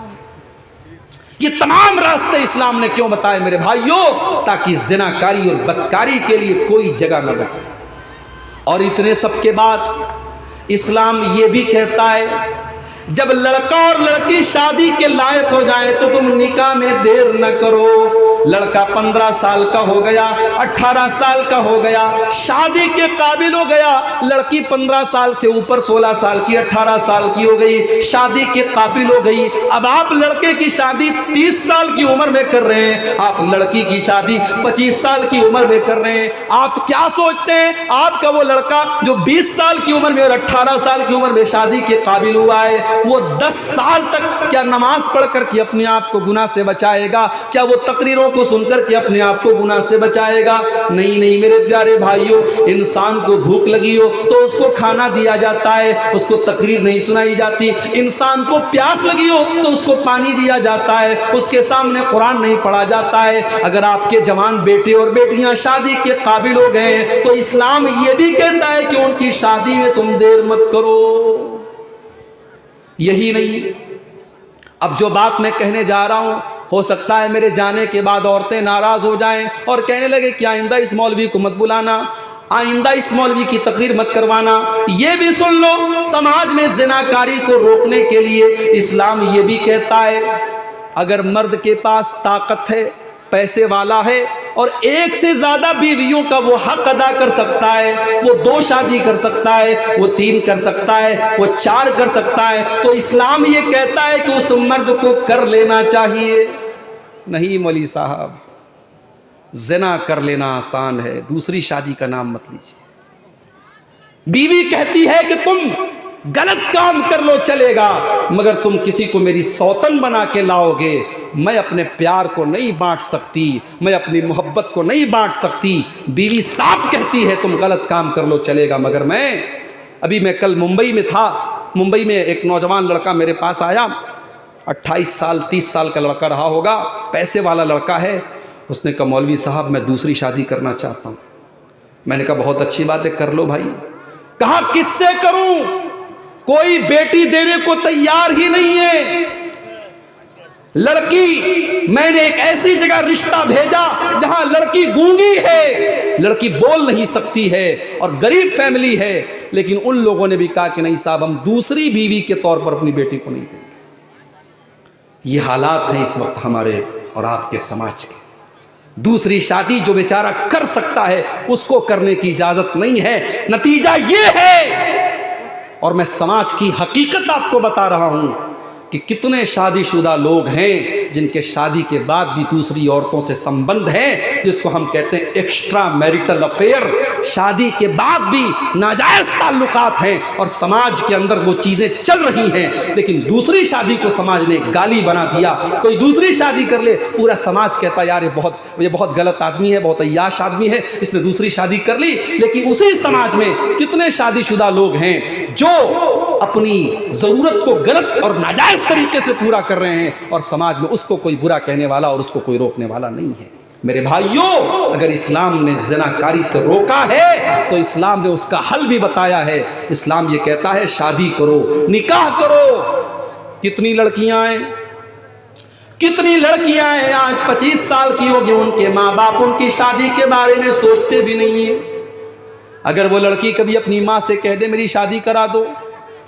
یہ تمام راستے اسلام نے کیوں بتائے میرے بھائیوں؟ تاکہ زناکاری اور بدکاری کے لیے کوئی جگہ نہ بچے۔ اور اتنے سب کے بعد اسلام یہ بھی کہتا ہے جب لڑکا اور لڑکی شادی کے لائق ہو جائے تو تم نکاح میں دیر نہ کرو۔ لڑکا 15 سال کا ہو گیا، 18 سال کا ہو گیا، شادی کے قابل ہو گیا، لڑکی 15 سال سے اوپر 16 سال کی، 18 سال کی ہو گئی، شادی کے قابل ہو گئی۔ اب آپ لڑکے کی شادی 30 سال کی عمر میں کر رہے ہیں، آپ لڑکی کی شادی 25 سال کی عمر میں کر رہے ہیں۔ آپ کیا سوچتے ہیں آپ کا وہ لڑکا جو 20 سال کی عمر میں اور 18 سال کی عمر میں شادی کے قابل ہوا ہے، وہ 10 سال تک کیا نماز پڑھ کر کے اپنے آپ کو گناہ سے بچائے گا؟ کیا وہ تقریروں کو سن کر کے اپنے آپ کو گناہ سے بچائے گا؟ نہیں نہیں میرے پیارے بھائیوں، انسان کو بھوک لگی ہو تو اس کو کھانا دیا جاتا ہے، اس کو تقریر نہیں سنائی جاتی۔ انسان کو پیاس لگی ہو تو اس کو پانی دیا جاتا ہے، اس کے سامنے قرآن نہیں پڑھا جاتا ہے۔ اگر آپ کے جوان بیٹے اور بیٹیاں شادی کے قابل ہو گئے ہیں تو اسلام یہ بھی کہتا ہے کہ ان کی شادی میں تم دیر مت کرو۔ یہی نہیں، اب جو بات میں کہنے جا رہا ہوں ہو سکتا ہے میرے جانے کے بعد عورتیں ناراض ہو جائیں اور کہنے لگے کہ آئندہ اس مولوی کو مت بلانا، آئندہ اس مولوی کی تقریر مت کروانا۔ یہ بھی سن لو، سماج میں زناکاری کو روکنے کے لیے اسلام یہ بھی کہتا ہے اگر مرد کے پاس طاقت ہے، پیسے والا ہے اور ایک سے زیادہ بیویوں کا وہ حق ادا کر سکتا ہے، وہ 2 شادی کر سکتا ہے، وہ 3 کر سکتا ہے، وہ 4 کر سکتا ہے، تو اسلام یہ کہتا ہے کہ اس مرد کو کر لینا چاہیے۔ نہیں مولوی صاحب، زنا کر لینا آسان ہے، دوسری شادی کا نام مت لیجیے۔ بیوی کہتی ہے کہ تم غلط کام کر لو چلے گا، مگر تم کسی کو میری سوتن بنا کے لاؤ گے، میں اپنے پیار کو نہیں بانٹ سکتی، میں اپنی محبت کو نہیں بانٹ سکتی۔ بیوی صاف کہتی ہے تم غلط کام کر لو چلے گا، مگر میں کل ممبئی میں تھا، ممبئی میں ایک نوجوان لڑکا میرے پاس آیا، 28 سال 30 سال کا لڑکا رہا ہوگا، پیسے والا لڑکا ہے۔ اس نے کہا مولوی صاحب میں دوسری شادی کرنا چاہتا ہوں۔ میں نے کہا بہت اچھی بات ہے، کر لو بھائی۔ کہا کس سے کروں؟ کوئی بیٹی دینے کو تیار ہی نہیں ہے۔ لڑکی، میں نے ایک ایسی جگہ رشتہ بھیجا جہاں لڑکی گونگی ہے، لڑکی بول نہیں سکتی ہے اور غریب فیملی ہے، لیکن ان لوگوں نے بھی کہا کہ نہیں صاحب ہم دوسری بیوی کے طور پر اپنی بیٹی کو نہیں دیں گے۔ یہ حالات ہیں اس وقت ہمارے اور آپ کے سماج کے۔ دوسری شادی جو بیچارہ کر سکتا ہے اس کو کرنے کی اجازت نہیں ہے۔ نتیجہ یہ ہے، اور میں سماج کی حقیقت آپ کو بتا رہا ہوں کہ کتنے شادی شدہ لوگ ہیں جن کے شادی کے بعد بھی دوسری عورتوں سے سمبند ہیں، جس کو ہم کہتے ہیں ایکسٹرا میریٹل افیئر۔ شادی کے بعد بھی ناجائز تعلقات ہیں اور سماج کے اندر وہ چیزیں چل رہی ہیں، لیکن دوسری شادی کو سماج نے گالی بنا دیا۔ کوئی دوسری شادی کر لے، پورا سماج کہتا ہے یار یہ بہت غلط آدمی ہے، بہت عیاش آدمی ہے، اس نے دوسری شادی کر لی۔ لیکن اسی سماج میں کتنے شادی شدہ لوگ ہیں جو اپنی ضرورت کو غلط اور ناجائز طریقے سے پورا کر رہے ہیں اور سماج میں اس کو کوئی برا کہنے والا اور اس کو کوئی روکنے والا نہیں ہے۔ میرے بھائیوں، اگر اسلام نے زناکاری سے روکا ہے تو اسلام نے اس کا حل بھی بتایا ہے۔ اسلام یہ کہتا ہے شادی کرو، نکاح کرو۔ کتنی لڑکیاں ہیں آج 25 سال کی ہوگی، ان کے ماں باپ ان کی شادی کے بارے میں سوچتے بھی نہیں ہیں۔ اگر وہ لڑکی کبھی اپنی ماں سے کہہ دے میری شادی کرا دو،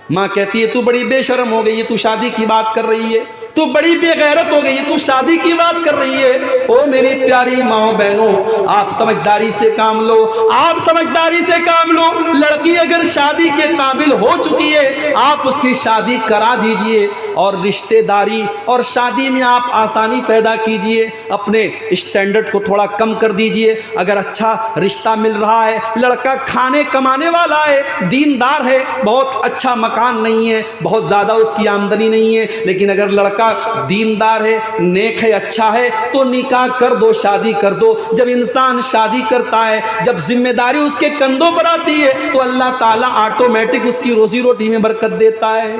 ماں کہتی ہے تو بڑی بے شرم ہو گئی ہے، تو شادی کی بات کر رہی ہے، تو بڑی بے غیرت ہو گئی ہے، تو شادی کی بات کر رہی ہے۔ او میری پیاری ماں بہنوں، آپ سمجھداری سے کام لو، آپ سمجھداری سے کام لو۔ لڑکی اگر شادی کے قابل ہو چکی ہے، آپ اس کی شادی کرا دیجئے، اور رشتہ داری اور شادی میں آپ آسانی پیدا کیجئے، اپنے اسٹینڈرڈ کو تھوڑا کم کر دیجئے۔ اگر اچھا رشتہ مل رہا ہے، لڑکا کھانے کمانے والا ہے، دیندار ہے، بہت اچھا مکان نہیں ہے، بہت زیادہ اس کی آمدنی نہیں ہے، لیکن اگر لڑکا دیندار ہے، نیک ہے، اچھا ہے، تو نکاح کر دو، شادی کر دو۔ جب انسان شادی کرتا ہے، جب ذمہ داری اس کے کندھوں پر آتی ہے، تو اللہ تعالیٰ آٹومیٹک اس کی روزی روٹی میں برکت دیتا ہے،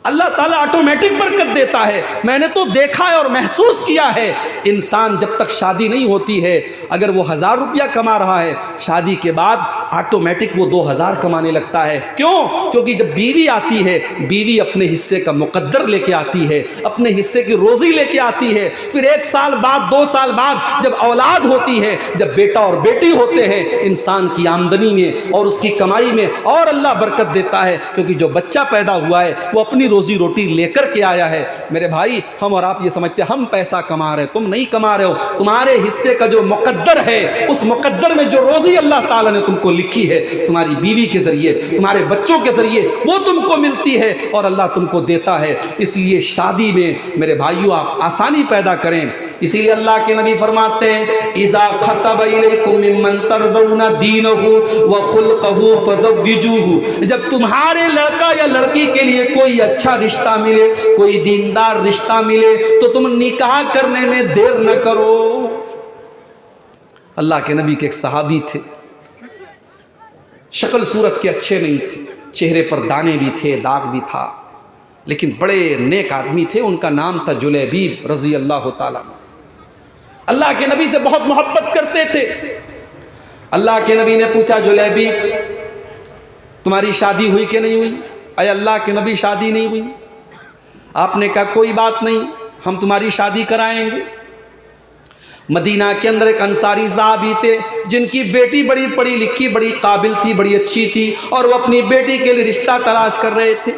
اللہ تعالیٰ آٹومیٹک برکت دیتا ہے۔ میں نے تو دیکھا ہے اور محسوس کیا ہے، انسان جب تک شادی نہیں ہوتی ہے، اگر وہ 1000 روپیہ کما رہا ہے، شادی کے بعد آٹومیٹک وہ 2000 کمانے لگتا ہے۔ کیوں؟ کیونکہ جب بیوی آتی ہے، بیوی اپنے حصے کا مقدر لے کے آتی ہے، اپنے حصے کی روزی لے کے آتی ہے۔ پھر 1 سال بعد، 2 سال بعد جب اولاد ہوتی ہے، جب بیٹا اور بیٹی ہوتے ہیں، انسان کی آمدنی میں اور اس کی کمائی میں اور اللہ برکت دیتا ہے، کیونکہ جو بچہ پیدا ہوا ہے وہ اپنی روزی روٹی لے کر کے آیا ہے۔ میرے بھائی، ہم اور آپ یہ سمجھتے ہیں ہم پیسہ کما رہے ہیں، تم نہیں کما رہے ہو۔ تمہارے حصے کا جو مقدر ہے، اس مقدر میں جو روزی اللہ تعالیٰ نے تم کو لکھی ہے، تمہاری بیوی کے ذریعے، تمہارے بچوں کے ذریعے، وہ تم کو ملتی ہے اور اللہ تم کو دیتا ہے۔ اس لیے شادی میں میرے بھائیوں آپ آسانی پیدا کریں۔ اسی لیے اللہ کے نبی فرماتے ہیں اذا خطب الیکم ممن ترضون دینہ وخلقہ فزوجوہ، جب تمہارے لڑکا یا لڑکی کے لیے کوئی اچھا رشتہ ملے، کوئی دیندار رشتہ ملے، تو تم نکاح کرنے میں دیر نہ کرو۔ اللہ کے نبی کے ایک صحابی تھے، شکل صورت کے اچھے نہیں تھے، چہرے پر دانے بھی تھے، داغ بھی تھا، لیکن بڑے نیک آدمی تھے۔ ان کا نام تھا جلیبیب رضی اللہ تعالیٰ عنہ۔ اللہ کے نبی سے بہت محبت کرتے تھے۔ اللہ کے نبی نے پوچھا جلیبیب تمہاری شادی ہوئی کہ نہیں ہوئی؟ اے اللہ کے نبی شادی نہیں ہوئی۔ آپ نے کہا کوئی بات نہیں، ہم تمہاری شادی کرائیں گے۔ مدینہ کے اندر ایک انصاری صحابی تھے جن کی بیٹی بڑی پڑھی لکھی، بڑی قابل تھی، بڑی اچھی تھی، اور وہ اپنی بیٹی کے لیے رشتہ تلاش کر رہے تھے۔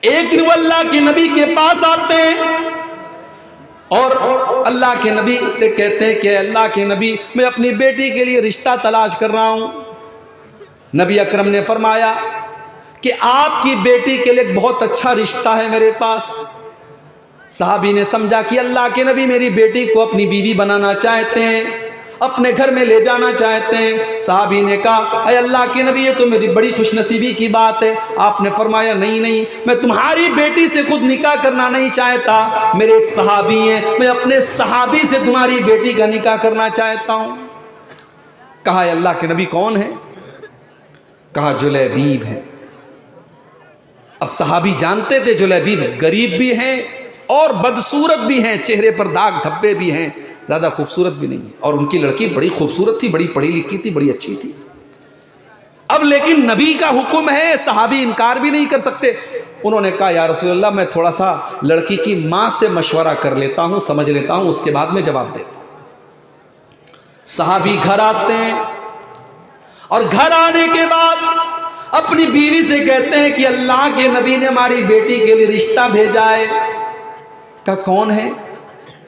ایک دن وہ اللہ کے نبی کے پاس آتے ہیں اور اللہ کے نبی سے کہتے ہیں کہ اللہ کے نبی میں اپنی بیٹی کے لیے رشتہ تلاش کر رہا ہوں۔ نبی اکرم نے فرمایا کہ آپ کی بیٹی کے لیے ایک بہت اچھا رشتہ ہے میرے پاس۔ صحابی نے سمجھا کہ اللہ کے نبی میری بیٹی کو اپنی بیوی بنانا چاہتے ہیں، اپنے گھر میں لے جانا چاہتے ہیں۔ صحابی نے کہا اے اللہ کے نبی یہ تو میری بڑی خوش نصیبی کی بات ہے۔ آپ نے فرمایا نہیں، میں تمہاری بیٹی سے خود نکاح کرنا نہیں چاہتا، میرے ایک صحابی ہیں، میں اپنے صحابی سے تمہاری بیٹی کا نکاح کرنا چاہتا ہوں۔ کہا اے اللہ کے نبی کون ہے؟ کہا جلیبیب ہے۔ اب صحابی جانتے تھے جلیبیب غریب بھی ہیں اور بدصورت بھی ہیں، چہرے پر داغ دھبے بھی ہیں، زیادہ خوبصورت بھی نہیں ہے، اور ان کی لڑکی بڑی خوبصورت تھی، بڑی پڑھی لکھی تھی، بڑی اچھی تھی۔ اب لیکن نبی کا حکم ہے، صحابی انکار بھی نہیں کر سکتے۔ انہوں نے کہا یا رسول اللہ میں تھوڑا سا لڑکی کی ماں سے مشورہ کر لیتا ہوں، سمجھ لیتا ہوں، اس کے بعد میں جواب دیتا ہوں۔ صحابی گھر آتے ہیں اور گھر آنے کے بعد اپنی بیوی سے کہتے ہیں کہ اللہ کے نبی نے ہماری بیٹی کے لیے رشتہ بھیجا ہے۔ کہا کون ہے؟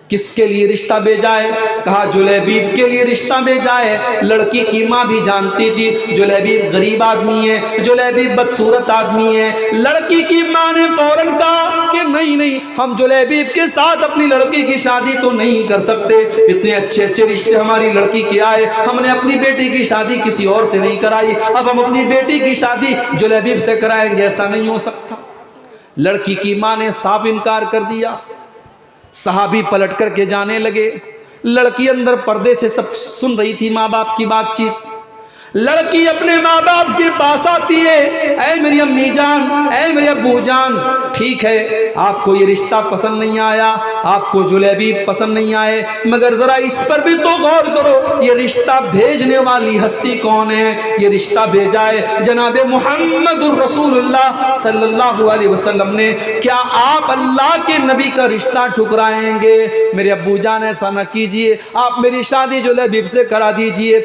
کس کے لیے رشتہ بھیجا ہے؟ کہا جلیبیب کے لیے رشتہ بھیجا ہے۔ لڑکی کی ماں بھی جانتی تھی جلیبیب غریب آدمی ہے، جلیبیب بدصورت آدمی ہے۔ لڑکی کی ماں نے فوراً کہا کہ نہیں، ہم جلیبیب کے ساتھ اپنی لڑکی کی شادی تو نہیں کر سکتے، اتنے اچھے اچھے رشتے ہماری لڑکی کے آئے، ہم نے اپنی بیٹی کی شادی کسی اور سے نہیں کرائی، اب ہم اپنی بیٹی کی شادی جلیبیب سے کرائیں گے، ایسا نہیں ہو سکتا۔ لڑکی کی ماں نے صاف انکار کر دیا۔ صحابی پلٹ کر کے جانے لگے۔ لڑکی اندر پردے سے سب سن رہی تھی ماں باپ کی بات چیت۔ لڑکی اپنے ماں باپ کے پاس آتی ہے، اے میری امی جان، اے میرے ابو جان، ٹھیک ہے آپ کو یہ رشتہ پسند نہیں آیا، آپ کو جلیبیب پسند نہیں آئے، مگر ذرا اس پر بھی تو غور کرو، یہ رشتہ بھیجنے والی ہستی کون ہے؟ یہ رشتہ بھیجا ہے جناب محمد الرسول اللہ صلی اللہ علیہ وسلم نے۔ کیا آپ اللہ کے نبی کا رشتہ ٹھکرائیں گے؟ میرے ابو جان ایسا نہ کیجئے، آپ میری شادی جلیبیب سے کرا دیجئے۔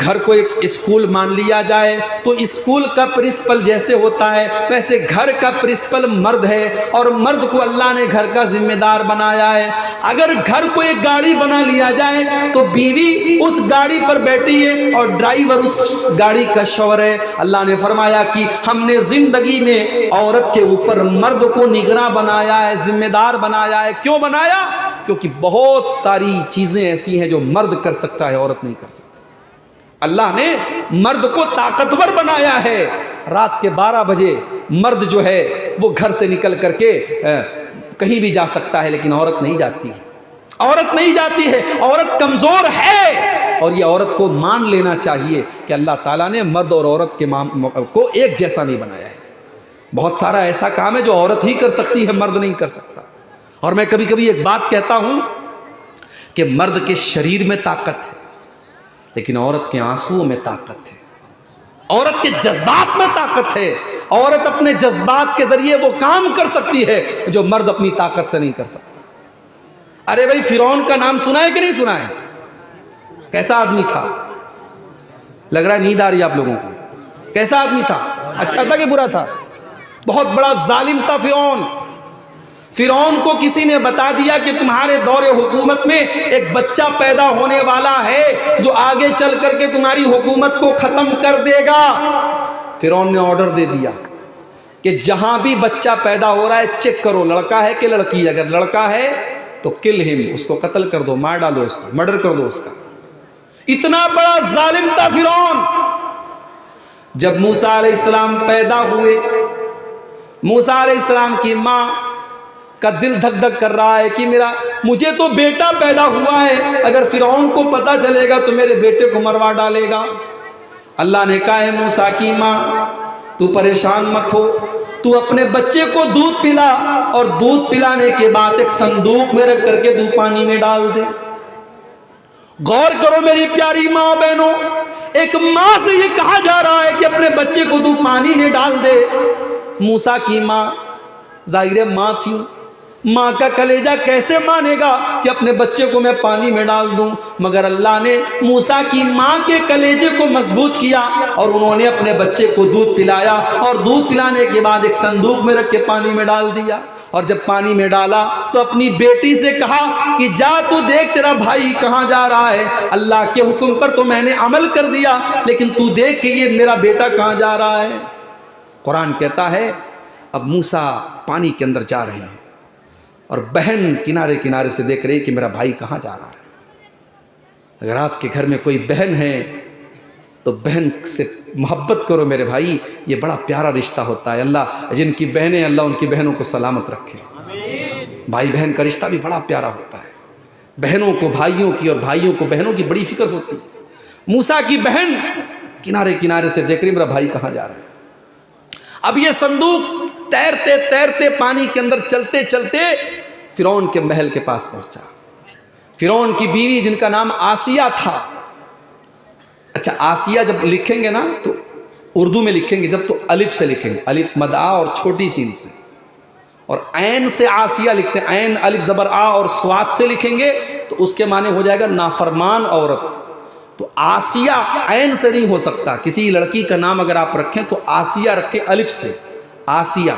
گھر کو ایک اسکول مان لیا جائے تو اسکول کا پرنسپل جیسے ہوتا ہے ویسے گھر کا پرنسپل مرد ہے، اور مرد کو اللہ نے گھر کا ذمہ دار بنایا ہے۔ اگر گھر کو ایک گاڑی بنا لیا جائے تو بیوی اس گاڑی پر بیٹھی ہے اور ڈرائیور اس گاڑی کا شوہر ہے۔ اللہ نے فرمایا کہ ہم نے زندگی میں عورت کے اوپر مرد کو نگراں بنایا ہے، ذمہ دار بنایا ہے۔ کیوں بنایا؟ کیونکہ بہت ساری چیزیں ایسی ہیں جو مرد کر سکتا ہے، عورت نہیں کر سکتا۔ اللہ نے مرد کو طاقتور بنایا ہے۔ رات کے 12 بجے مرد جو ہے وہ گھر سے نکل کر کے کہیں بھی جا سکتا ہے، لیکن عورت نہیں جاتی ہے، عورت نہیں جاتی ہے، عورت کمزور ہے۔ اور یہ عورت کو مان لینا چاہیے کہ اللہ تعالیٰ نے مرد اور عورت کے کو ایک جیسا نہیں بنایا ہے۔ بہت سارا ایسا کام ہے جو عورت ہی کر سکتی ہے، مرد نہیں کر سکتا۔ اور میں کبھی کبھی ایک بات کہتا ہوں کہ مرد کے شریر میں طاقت ہے لیکن عورت کے آنسوؤں میں طاقت ہے، عورت کے جذبات میں طاقت ہے۔ عورت اپنے جذبات کے ذریعے وہ کام کر سکتی ہے جو مرد اپنی طاقت سے نہیں کر سکتا۔ ارے بھائی، فرعون کا نام سنا ہے کہ نہیں سنا ہے؟ کیسا آدمی تھا؟ لگ رہا ہے نیند آ رہی ہے آپ لوگوں کو۔ کیسا آدمی تھا؟ اچھا تھا کہ برا تھا؟ بہت بڑا ظالم تھا فرعون۔ فرعون کو کسی نے بتا دیا کہ تمہارے دور حکومت میں ایک بچہ پیدا ہونے والا ہے جو آگے چل کر کے تمہاری حکومت کو ختم کر دے گا۔ فرعون نے آرڈر دے دیا کہ جہاں بھی بچہ پیدا ہو رہا ہے چیک کرو لڑکا ہے کہ لڑکی ہے، اگر لڑکا ہے تو کل ہم، اس کو قتل کر دو، مار ڈالو، اس کو مرڈر کر دو اس کا۔ اتنا بڑا ظالم تھا فرعون۔ جب موسیٰ علیہ السلام پیدا ہوئے، موسیٰ علیہ السلام کی ماں کا دل دھک دھک کر رہا ہے کہ مجھے تو بیٹا پیدا ہوا ہے، اگر فرعون کو پتا چلے گا تو میرے بیٹے کو مروا ڈالے گا۔ اللہ نے کہا ہے موسیٰ کی ماں تو پریشان مت ہو، تو اپنے بچے کو دودھ پلا اور دودھ پلانے کے بعد ایک صندوق میں رکھ کر کے دودھ پانی میں ڈال دے۔ غور کرو میری پیاری ماں بہنوں، ایک ماں سے یہ کہا جا رہا ہے کہ اپنے بچے کو دودھ پانی میں ڈال دے۔ موسیٰ کی ماں ظاہر ماں تھی، ماں کا کلیجہ کیسے مانے گا کہ اپنے بچے کو میں پانی میں ڈال دوں؟ مگر اللہ نے موسیٰ کی ماں کے کلیجے کو مضبوط کیا اور انہوں نے اپنے بچے کو دودھ پلایا، اور دودھ پلانے کے بعد ایک صندوق میں رکھ کے پانی میں ڈال دیا۔ اور جب پانی میں ڈالا تو اپنی بیٹی سے کہا کہ جا تو دیکھ تیرا بھائی کہاں جا رہا ہے، اللہ کے حکم پر تو میں نے عمل کر دیا لیکن تو دیکھ کہ یہ میرا بیٹا کہاں جا رہا ہے۔ قرآن کہتا ہے اب موسیٰ پانی کے اندر جا رہے ہیں اور بہن کنارے کنارے سے دیکھ رہی کہ میرا بھائی کہاں جا رہا ہے۔ اگر آپ کے گھر میں کوئی بہن ہے تو بہن سے محبت کرو میرے بھائی، یہ بڑا پیارا رشتہ ہوتا ہے۔ اللہ جن کی بہنیں، اللہ ان کی بہنوں کو سلامت رکھے۔ بھائی بہن کا رشتہ بھی بڑا پیارا ہوتا ہے، بہنوں کو بھائیوں کی اور بھائیوں کو بہنوں کی بڑی فکر ہوتی ہے۔ موسیٰ کی بہن کنارے کنارے سے دیکھ رہی میرا بھائی کہاں جا رہا ہے۔ اب یہ صندوق تیرتے تیرتے پانی کے اندر چلتے چلتے فرعون کے محل کے پاس پہنچا۔ فرعون کی بیوی جن کا نام آسیہ تھا، اچھا آسیہ جب لکھیں گے نا تو اردو میں لکھیں گے جب تو الف سے لکھیں گے، الف مد آ اور چھوٹی سین سے، اور عین سے آسیہ لکھتے ہیں، عین الف زبر آ اور سواد سے لکھیں گے تو اس کے معنی ہو جائے گا نافرمان عورت۔ تو آسیہ عین سے نہیں ہو سکتا، کسی لڑکی کا نام اگر آپ رکھیں تو آسیہ رکھیں الف سے، آسیہ۔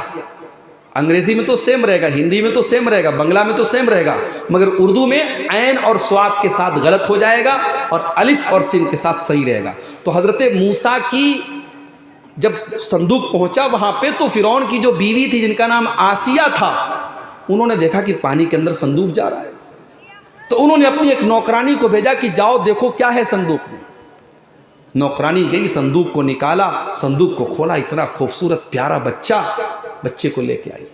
انگریزی میں تو سیم رہے گا، ہندی میں تو سیم رہے گا، بنگلہ میں تو سیم رہے گا، مگر اردو میں عین اور سواد کے ساتھ غلط ہو جائے گا اور الف اور سین کے ساتھ صحیح رہے گا۔ تو حضرت موسیٰ کی جب صندوق پہنچا وہاں پہ تو فرعون کی جو بیوی تھی جن کا نام آسیہ تھا، انہوں نے دیکھا کہ پانی کے اندر صندوق جا رہا ہے، تو انہوں نے اپنی ایک نوکرانی کو بھیجا کہ جاؤ دیکھو کیا ہے صندوق میں۔ نوکرانی گئی، صندوق کو نکالا، صندوق کو کھولا، اتنا خوبصورت پیارا بچے کو لے کے آئی۔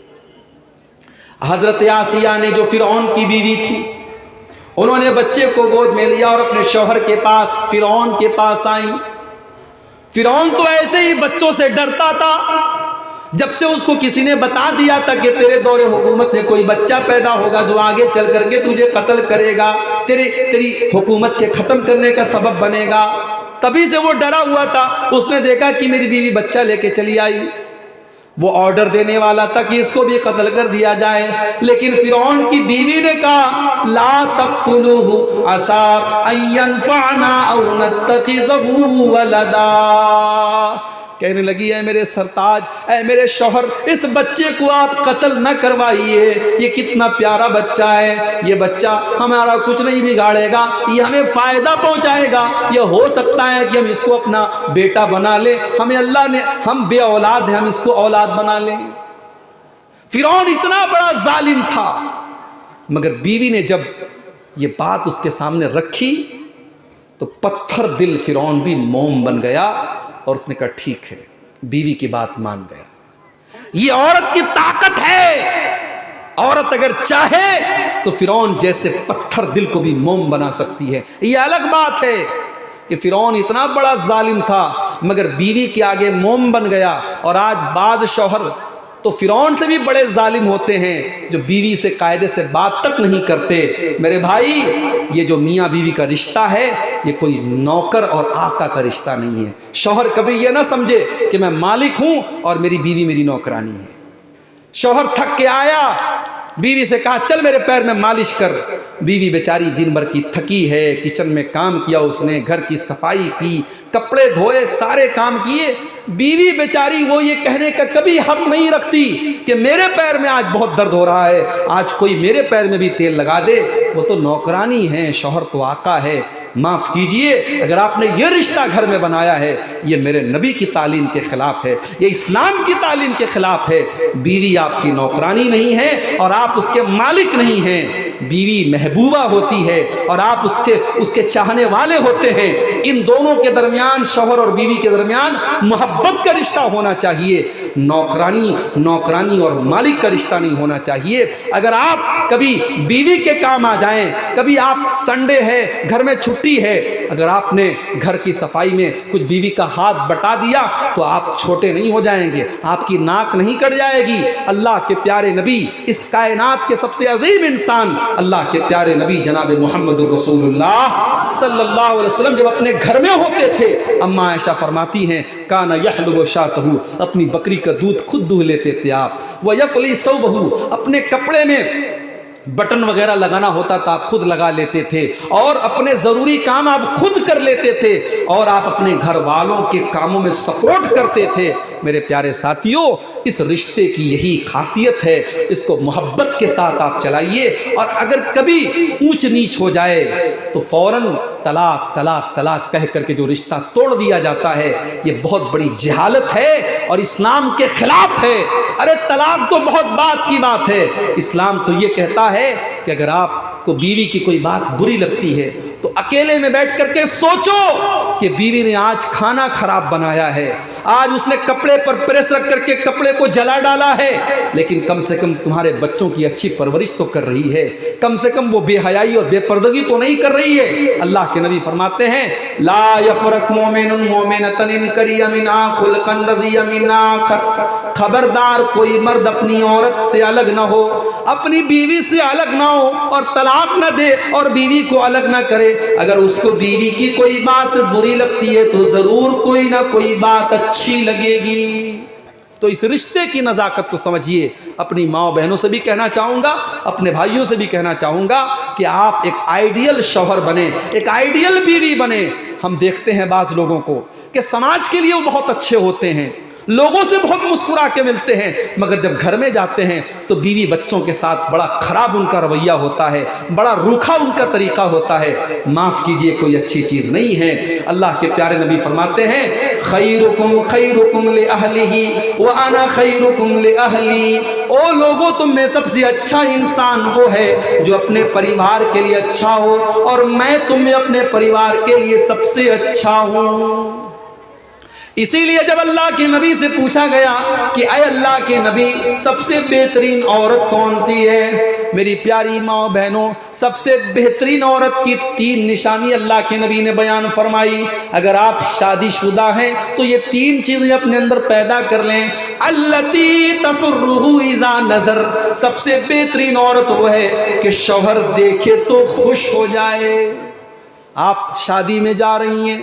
حضرت آسیہ نے جو فرعون کی بیوی تھی، انہوں نے بچے کو گود میں لیا اور اپنے شوہر کے پاس فرعون کے پاس آئیں۔ فرعون تو ایسے ہی بچوں سے ڈرتا تھا، جب سے اس کو کسی نے بتا دیا تھا کہ تیرے دور حکومت میں کوئی بچہ پیدا ہوگا جو آگے چل کر کے تجھے قتل کرے گا، تیری حکومت کے ختم کرنے کا سبب بنے گا، تبھی سے وہ ڈرا ہوا تھا۔ اس نے دیکھا کہ میری بیوی بچہ لے کے چلی آئی وہ آرڈر دینے والا تھا کہ اس کو بھی قتل کر دیا جائے، لیکن فرعون کی بیوی نے کہا لا تقتلوہ عسى ان ينفعنا او نتخذہ ولدا۔ کہنے لگی اے میرے سرتاج، اے میرے شوہر، اس بچے کو آپ قتل نہ کروائیے، یہ کتنا پیارا بچہ ہے، یہ بچہ ہمارا کچھ نہیں بگاڑے گا، یہ ہمیں فائدہ پہنچائے گا، یہ ہو سکتا ہے کہ ہم اس کو اپنا بیٹا بنا لیں، ہمیں اللہ نے، ہم بے اولاد ہیں، ہم اس کو اولاد بنا لیں۔ فرعون اتنا بڑا ظالم تھا، مگر بیوی نے جب یہ بات اس کے سامنے رکھی تو پتھر دل فرعون بھی موم بن گیا، اور اس نے کہا ٹھیک ہے، بیوی کی بات مان گیا۔ یہ عورت کی طاقت ہے، عورت اگر چاہے تو فرعون جیسے پتھر دل کو بھی موم بنا سکتی ہے۔ یہ الگ بات ہے کہ فرعون اتنا بڑا ظالم تھا مگر بیوی کے آگے موم بن گیا، اور آج بعض شوہر تو فرعون سے بھی بڑے ظالم ہوتے ہیں جو بیوی سے قاعدے سے بات تک نہیں کرتے۔ میرے بھائی، یہ جو میاں بیوی کا رشتہ ہے یہ کوئی نوکر اور آقا کا رشتہ نہیں ہے۔ شوہر کبھی یہ نہ سمجھے کہ میں مالک ہوں اور میری بیوی میری نوکرانی ہے۔ شوہر تھک کے آیا، بیوی سے کہا چل میرے پیر میں مالش کر۔ بیوی بیچاری دن بھر کی تھکی ہے، کچن میں کام کیا اس نے، گھر کی صفائی کی، کپڑے دھوئے، سارے کام کیے۔ بیوی بیچاری وہ یہ کہنے کا کبھی حق نہیں رکھتی کہ میرے پیر میں آج بہت درد ہو رہا ہے، آج کوئی میرے پیر میں بھی تیل لگا دے۔ وہ تو نوکرانی ہے، شوہر تو آقا ہے۔ معاف کیجئے، اگر آپ نے یہ رشتہ گھر میں بنایا ہے یہ میرے نبی کی تعلیم کے خلاف ہے، یہ اسلام کی تعلیم کے خلاف ہے۔ بیوی آپ کی نوکرانی نہیں ہے اور آپ اس کے مالک نہیں ہیں، بیوی محبوبہ ہوتی ہے اور آپ اس کے چاہنے والے ہوتے ہیں۔ ان دونوں کے درمیان، شوہر اور بیوی کے درمیان محبت کا رشتہ ہونا چاہیے، نوکرانی اور مالک کا رشتہ نہیں ہونا چاہیے۔ اگر آپ کبھی بیوی کے کام آ جائیں، کبھی آپ سنڈے ہے گھر میں چھٹی ہے، اگر آپ نے گھر کی صفائی میں کچھ بیوی کا ہاتھ بٹا دیا تو آپ چھوٹے نہیں ہو جائیں گے، آپ کی ناک نہیں کٹ جائے گی۔ اللہ کے پیارے نبی، اس کائنات کے سب سے عظیم انسان اللہ کے پیارے نبی جناب محمد الرسول اللہ صلی اللہ علیہ وسلم جب اپنے گھر میں ہوتے تھے، اما عائشہ فرماتی ہیں کانا یحلب شاتہ، اپنی بکری کا دودھ خود دہہ لیتے تھے آپ، ویقلی ثوبہ، اپنے کپڑے میں بٹن وغیرہ لگانا ہوتا تھا آپ خود لگا لیتے تھے، اور اپنے ضروری کام آپ خود کر لیتے تھے، اور آپ اپنے گھر والوں کے کاموں میں سپورٹ کرتے تھے۔ میرے پیارے ساتھیوں، اس رشتے کی یہی خاصیت ہے، اس کو محبت کے ساتھ آپ چلائیے، اور اگر کبھی اونچ نیچ ہو جائے تو فوراً طلاق طلاق طلاق کہہ کر کے جو رشتہ توڑ دیا جاتا ہے، یہ بہت بڑی جہالت ہے اور اسلام کے خلاف ہے۔ ارے طلاق تو بہت بات کی بات ہے، اسلام تو یہ کہتا ہے کہ اگر آپ کو بیوی کی کوئی بات بری لگتی ہے تو اکیلے میں بیٹھ کر کے سوچو کہ بیوی نے آج کھانا خراب بنایا ہے، آج اس نے کپڑے پر پریس رکھ کر کے کپڑے کو جلا ڈالا ہے، لیکن کم سے کم تمہارے بچوں کی اچھی پرورش تو کر رہی ہے، کم سے کم وہ بے حیائی اور بے پردگی تو نہیں کر رہی ہے۔ اللہ کے نبی فرماتے ہیں لا یفرق مومن مومنۃ ان کریہ منھا خلقا رضی منھا آخر، خبردار کوئی مرد اپنی عورت سے الگ نہ ہو، اپنی بیوی سے الگ نہ ہو اور طلاق نہ دے اور بیوی کو الگ نہ کرے۔ اگر اس کو بیوی کی کوئی بات بری لگتی ہے تو ضرور کوئی نہ کوئی بات اچھی لگے گی۔ تو اس رشتے کی نزاکت کو سمجھیے۔ اپنی ماں بہنوں سے بھی کہنا چاہوں گا، اپنے بھائیوں سے بھی کہنا چاہوں گا کہ آپ ایک آئیڈیل شوہر بنیں، ایک آئیڈیل بیوی بنیں۔ ہم دیکھتے ہیں بعض لوگوں کو کہ سماج کے لیے وہ بہت اچھے ہوتے ہیں، لوگوں سے بہت مسکرا کے ملتے ہیں، مگر جب گھر میں جاتے ہیں تو بیوی بچوں کے ساتھ بڑا خراب ان کا رویہ ہوتا ہے، بڑا روکھا ان کا طریقہ ہوتا ہے۔ معاف کیجئے، کوئی اچھی چیز نہیں ہے۔ اللہ کے پیارے نبی فرماتے ہیں خیرکم خیرکم لأہلہ وانا خیرکم لأہلی، او لوگوں تم میں سب سے اچھا انسان وہ ہے جو اپنے پریوار کے لیے اچھا ہو، اور میں تم میں اپنے پریوار کے لیے سب سے اچھا ہوں۔ اسی لیے جب اللہ کے نبی سے پوچھا گیا کہ اے اللہ کے نبی سب سے بہترین عورت کون سی ہے، میری پیاری ماں بہنوں، سب سے بہترین عورت کی 3 نشانی اللہ کے نبی نے بیان فرمائی۔ اگر آپ شادی شدہ ہیں تو یہ 3 چیزیں اپنے اندر پیدا کر لیں۔ التی تسرہ اذا نظر، سب سے بہترین عورت وہ ہے کہ شوہر دیکھے تو خوش ہو جائے۔ آپ شادی میں جا رہی ہیں،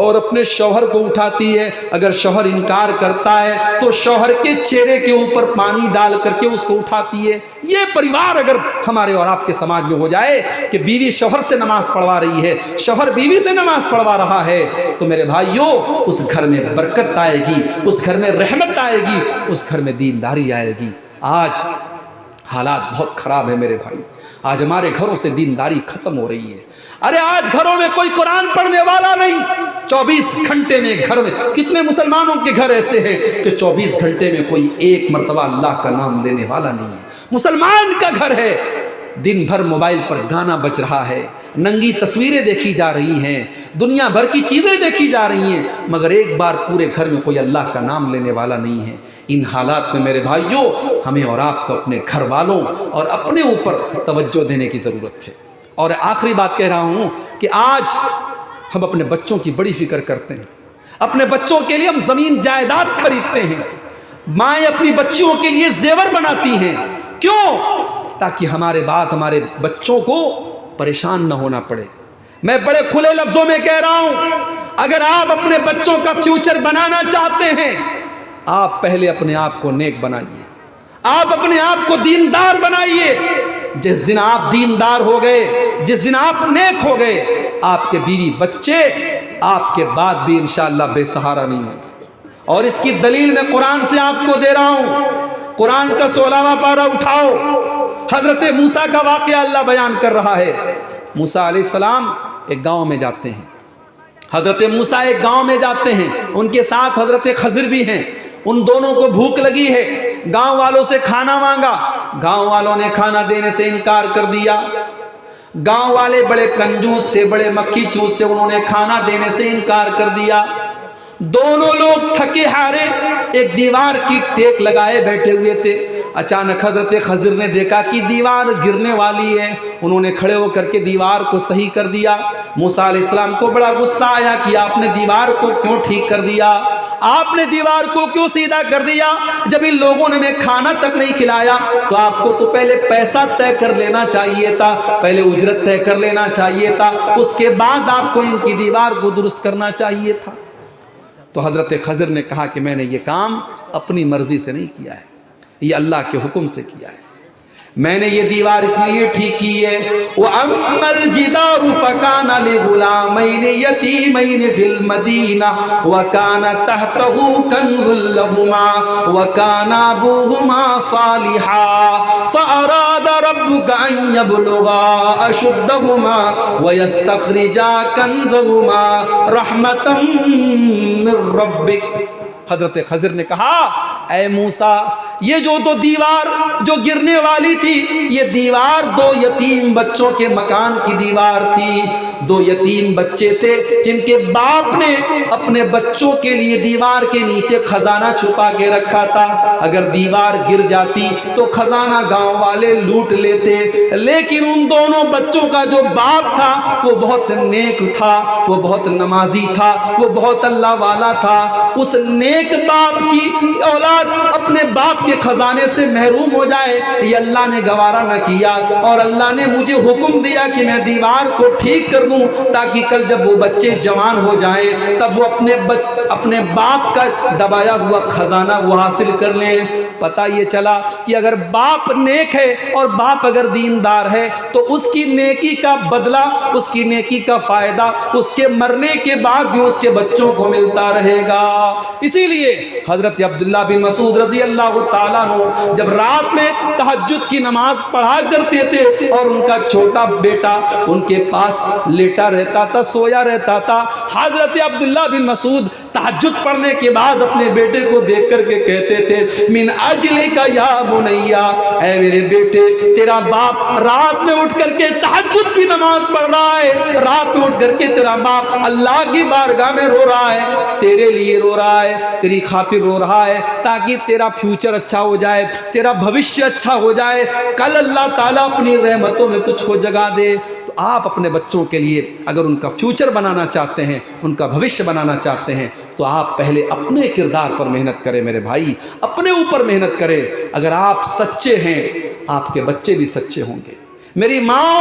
اور اپنے شوہر کو اٹھاتی ہے، اگر شوہر انکار کرتا ہے تو شوہر کے چہرے کے اوپر پانی ڈال کر کے اس کو اٹھاتی ہے۔ یہ پریوار اگر ہمارے اور آپ کے سماج میں ہو جائے کہ بیوی شوہر سے نماز پڑھوا رہی ہے، شوہر بیوی سے نماز پڑھوا رہا ہے، تو میرے بھائیوں اس گھر میں برکت آئے گی، اس گھر میں رحمت آئے گی، اس گھر میں دینداری آئے گی۔ آج حالات بہت خراب ہے میرے بھائی، آج ہمارے گھروں سے دینداری ختم ہو رہی ہے۔ ارے آج گھروں میں کوئی قرآن پڑھنے والا نہیں، 24 گھنٹے میں گھر میں کتنے مسلمانوں کے گھر ایسے ہیں کہ 24 گھنٹے میں کوئی ایک مرتبہ اللہ کا نام لینے والا نہیں ہے۔ مسلمان کا گھر ہے، دن بھر موبائل پر گانا بج رہا ہے، ننگی تصویریں دیکھی جا رہی ہیں، دنیا بھر کی چیزیں دیکھی جا رہی ہیں، مگر ایک بار پورے گھر میں کوئی اللہ کا نام لینے والا نہیں ہے۔ ان حالات میں میرے بھائیوں ہمیں اور آپ کو اپنے گھر والوں اور اپنے اوپر توجہ دینے کی ضرورت ہے۔ اور آخری بات کہہ رہا ہوں کہ آج ہم اپنے بچوں کی بڑی فکر کرتے ہیں، اپنے بچوں کے لیے ہم زمین جائیداد خریدتے ہیں، مائیں اپنی بچیوں کے لیے زیور بناتی ہیں، کیوں؟ تاکہ ہمارے بعد ہمارے بچوں کو پریشان نہ ہونا پڑے۔ میں بڑے کھلے لفظوں میں کہہ رہا ہوں، اگر آپ اپنے بچوں کا فیوچر بنانا چاہتے ہیں، آپ پہلے اپنے آپ کو نیک بنائیے، آپ اپنے آپ کو دیندار بنائیے۔ جس دن آپ دیندار ہو گئے، جس دن آپ نیک ہو گئے، آپ کے بیوی بچے آپ کے بعد بھی انشاءاللہ بے سہارا نہیں ہوں گے۔ اور اس کی دلیل میں قرآن سے آپ کو دے رہا ہوں، قرآن کا 16واں پارہ اٹھاؤ، حضرت موسیٰ کا واقعہ اللہ بیان کر رہا ہے۔ موسیٰ علیہ السلام ایک گاؤں میں جاتے ہیں، حضرت موسیٰ ایک گاؤں میں جاتے ہیں، ان کے ساتھ حضرت خضر بھی ہیں۔ ان دونوں کو بھوک لگی ہے، گاؤں والوں سے کھانا مانگا، گاؤں والوں نے کھانا دینے سے انکار کر دیا۔ گاؤں والے بڑے کنجوس تھے، بڑے مکھی چوس تھے، انہوں نے کھانا دینے سے انکار کر دیا۔ دونوں لوگ تھکے ہارے ایک دیوار کی ٹیک لگائے بیٹھے ہوئے تھے۔ اچانک حضرت خضر نے دیکھا کہ دیوار گرنے والی ہے، انہوں نے کھڑے ہو کر کے دیوار کو صحیح کر دیا۔ موسیٰ علیہ السلام کو بڑا غصہ آیا کہ آپ نے دیوار کو کیوں ٹھیک کر دیا، آپ نے دیوار کو کیوں سیدھا کر دیا؟ جب ان لوگوں نے میں کھانا تک نہیں کھلایا تو آپ کو تو پہلے پیسہ طے کر لینا چاہیے تھا، پہلے اجرت طے کر لینا چاہیے تھا، اس کے بعد آپ کو ان کی دیوار کو درست کرنا چاہیے تھا۔ تو حضرت خضر نے کہا کہ میں نے یہ کام اپنی مرضی سے نہیں کیا ہے، یہ اللہ کے حکم سے کیا ہے، میں نے یہ دیوار اس لیے ٹھیک کی ہے۔ وَأَمَّا الْجِدَارُ فَكَانَ لِغُلَامَيْنِ يَتِيمَيْنِ فِي الْمَدِينَةِ وَكَانَ تَحْتَهُ كَنْزٌ لَهُمَا وَكَانَ أَبُوهُمَا صَالِحًا فَأَرَادَ رَبُّكَ أَن يَبْلُغَا أَشُدَّهُمَا وَيَسْتَخْرِجَا كَنْزَهُمَا رَحْمَةً مِّن رَّبِّكَ۔ حضرت خضر نے کہا اے موسیٰ، یہ جو دو دیوار جو گرنے والی تھی، یہ دیوار دو یتیم بچوں کے مکان کی دیوار تھی۔ دو یتیم بچے تھے جن کے باپ نے اپنے بچوں کے لیے دیوار کے نیچے خزانہ چھپا کے رکھا تھا، اگر دیوار گر جاتی تو خزانہ گاؤں والے لوٹ لیتے، لیکن ان دونوں بچوں کا جو باپ تھا وہ بہت نیک تھا، وہ بہت نمازی تھا، وہ بہت اللہ والا تھا۔ اس نیک باپ کی اولاد اپنے باپ کے خزانے سے محروم ہو جائے، یہ اللہ نے گوارا نہ کیا، اور اللہ نے مجھے حکم دیا کہ میں دیوار کو ٹھیک کر دوں تاکہ کل جب وہ بچے جوان ہو جائیں تب وہ اپنے باپ کا دبایا ہوا خزانہ وہ حاصل کر لیں۔ پتہ یہ چلا کہ اگر باپ نیک ہے اور باپ اگر دیندار ہے تو اس کی نیکی کا بدلہ، اس کی نیکی کا فائدہ اس کے مرنے کے بعد بھی اس کے بچوں کو ملتا رہے گا۔ اسی لیے حضرت عبداللہ بن مسعود رضی اللہ تعالیٰ عنہ جب رات میں تہجد کی نماز پڑھا کرتے تھے اور ان کا چھوٹا بیٹا ان کے پاس لیٹا رہتا تھا، سویا رہتا تھا، حضرت عبداللہ بن مسعود تہجد پڑھنے کے بعد اپنے بیٹے کو دیکھ کر کے کہتے تھے من اجلک یا بنیا، اے میرے بیٹے، تیرا باپ رات میں اٹھ کر کے تہجد کی نماز پڑھ رہا ہے، رات میں اٹھ کر کے تیرا باپ اللہ کی بارگاہ میں رو رہا ہے، تیرے لیے رو رہا ہے، تیری خاطر رو رہا ہے تاکہ تیرا فیوچر اچھا ہو جائے، تیرا بھوشیہ اچھا ہو جائے، کل اللہ تعالیٰ اپنی رحمتوں میں تجھ کو جگہ دے۔ تو آپ اپنے بچوں کے لیے اگر ان کا فیوچر بنانا چاہتے ہیں، ان کا بھوشیہ بنانا چاہتے ہیں تو آپ پہلے اپنے کردار پر محنت کریں میرے بھائی، اپنے اوپر محنت کریں۔ اگر آپ سچے ہیں آپ کے بچے بھی سچے ہوں گے۔ میری ماں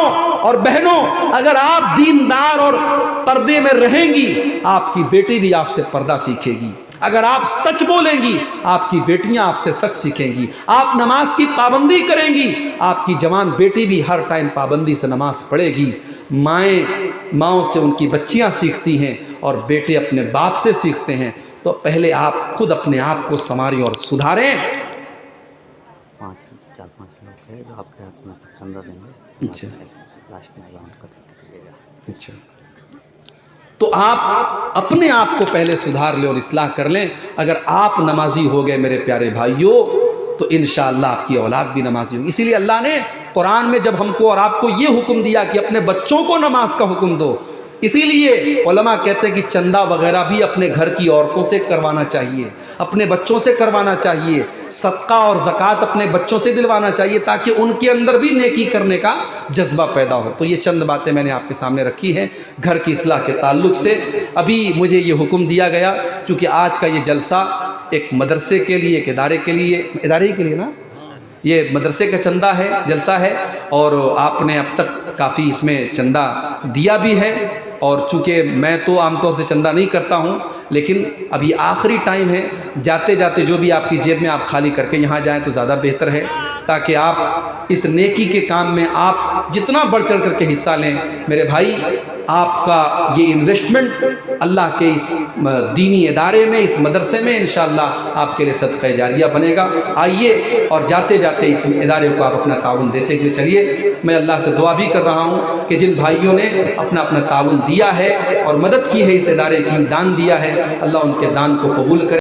اور بہنوں، اگر آپ دیندار اور پردے میں رہیں گی، آپ کی بیٹی بھی آپ سے پردہ سیکھے گی۔ اگر آپ سچ بولیں گی، آپ کی بیٹیاں آپ سے سچ سیکھیں گی۔ آپ نماز کی پابندی کریں گی، آپ کی جوان بیٹی بھی ہر ٹائم پابندی سے نماز پڑھے گی۔ ماؤں سے ان کی بچیاں سیکھتی ہیں اور بیٹے اپنے باپ سے سیکھتے ہیں۔ تو پہلے آپ خود اپنے آپ کو سنواریں اور سدھاریں۔ 4-5 لوگ ہیں جو آپ کے ہاتھ میں چندہ دیں گے، اچھا لاسٹ میں اعلان کر دیجیے گا۔ اچھا، تو آپ اپنے آپ کو پہلے سدھار لیں اور اصلاح کر لیں۔ اگر آپ نمازی ہو گئے میرے پیارے بھائیوں، تو انشاءاللہ آپ کی اولاد بھی نمازی ہوگی۔ اسی لیے اللہ نے قرآن میں جب ہم کو اور آپ کو یہ حکم دیا کہ اپنے بچوں کو نماز کا حکم دو، اسی لیے علماء کہتے ہیں کہ چندہ وغیرہ بھی اپنے گھر کی عورتوں سے کروانا چاہیے، اپنے بچوں سے کروانا چاہیے، صدقہ اور زکوٰۃ اپنے بچوں سے دلوانا چاہیے، تاکہ ان کے اندر بھی نیکی کرنے کا جذبہ پیدا ہو۔ تو یہ چند باتیں میں نے آپ کے سامنے رکھی ہیں گھر کی اصلاح کے تعلق سے۔ ابھی مجھے یہ حکم دیا گیا، چونکہ آج کا یہ جلسہ ایک مدرسے کے لیے، ایک ادارے کے لیے نا، یہ مدرسے کا چندہ ہے، جلسہ ہے، اور آپ نے اب تک کافی اس میں چندہ دیا بھی ہے۔ اور چونکہ میں تو عام طور سے چندہ نہیں کرتا ہوں، لیکن ابھی آخری ٹائم ہے، جاتے جاتے جو بھی آپ کی جیب میں آپ خالی کر کے یہاں جائیں تو زیادہ بہتر ہے، تاکہ آپ اس نیکی کے کام میں آپ جتنا بڑھ چڑھ کر کے حصہ لیں۔ میرے بھائی، آپ کا یہ انویسٹمنٹ اللہ کے اس دینی ادارے میں، اس مدرسے میں انشاءاللہ آپ کے لیے صدقہ جاریہ بنے گا۔ آئیے اور جاتے جاتے اس ادارے کو آپ اپنا تعاون دیتے ہوئے چلیے۔ میں اللہ سے دعا بھی کر رہا ہوں کہ جن بھائیوں نے اپنا تعاون دیا ہے اور مدد کی ہے، اس ادارے کی دان دیا ہے، اللہ ان کے دان کو قبول کرے۔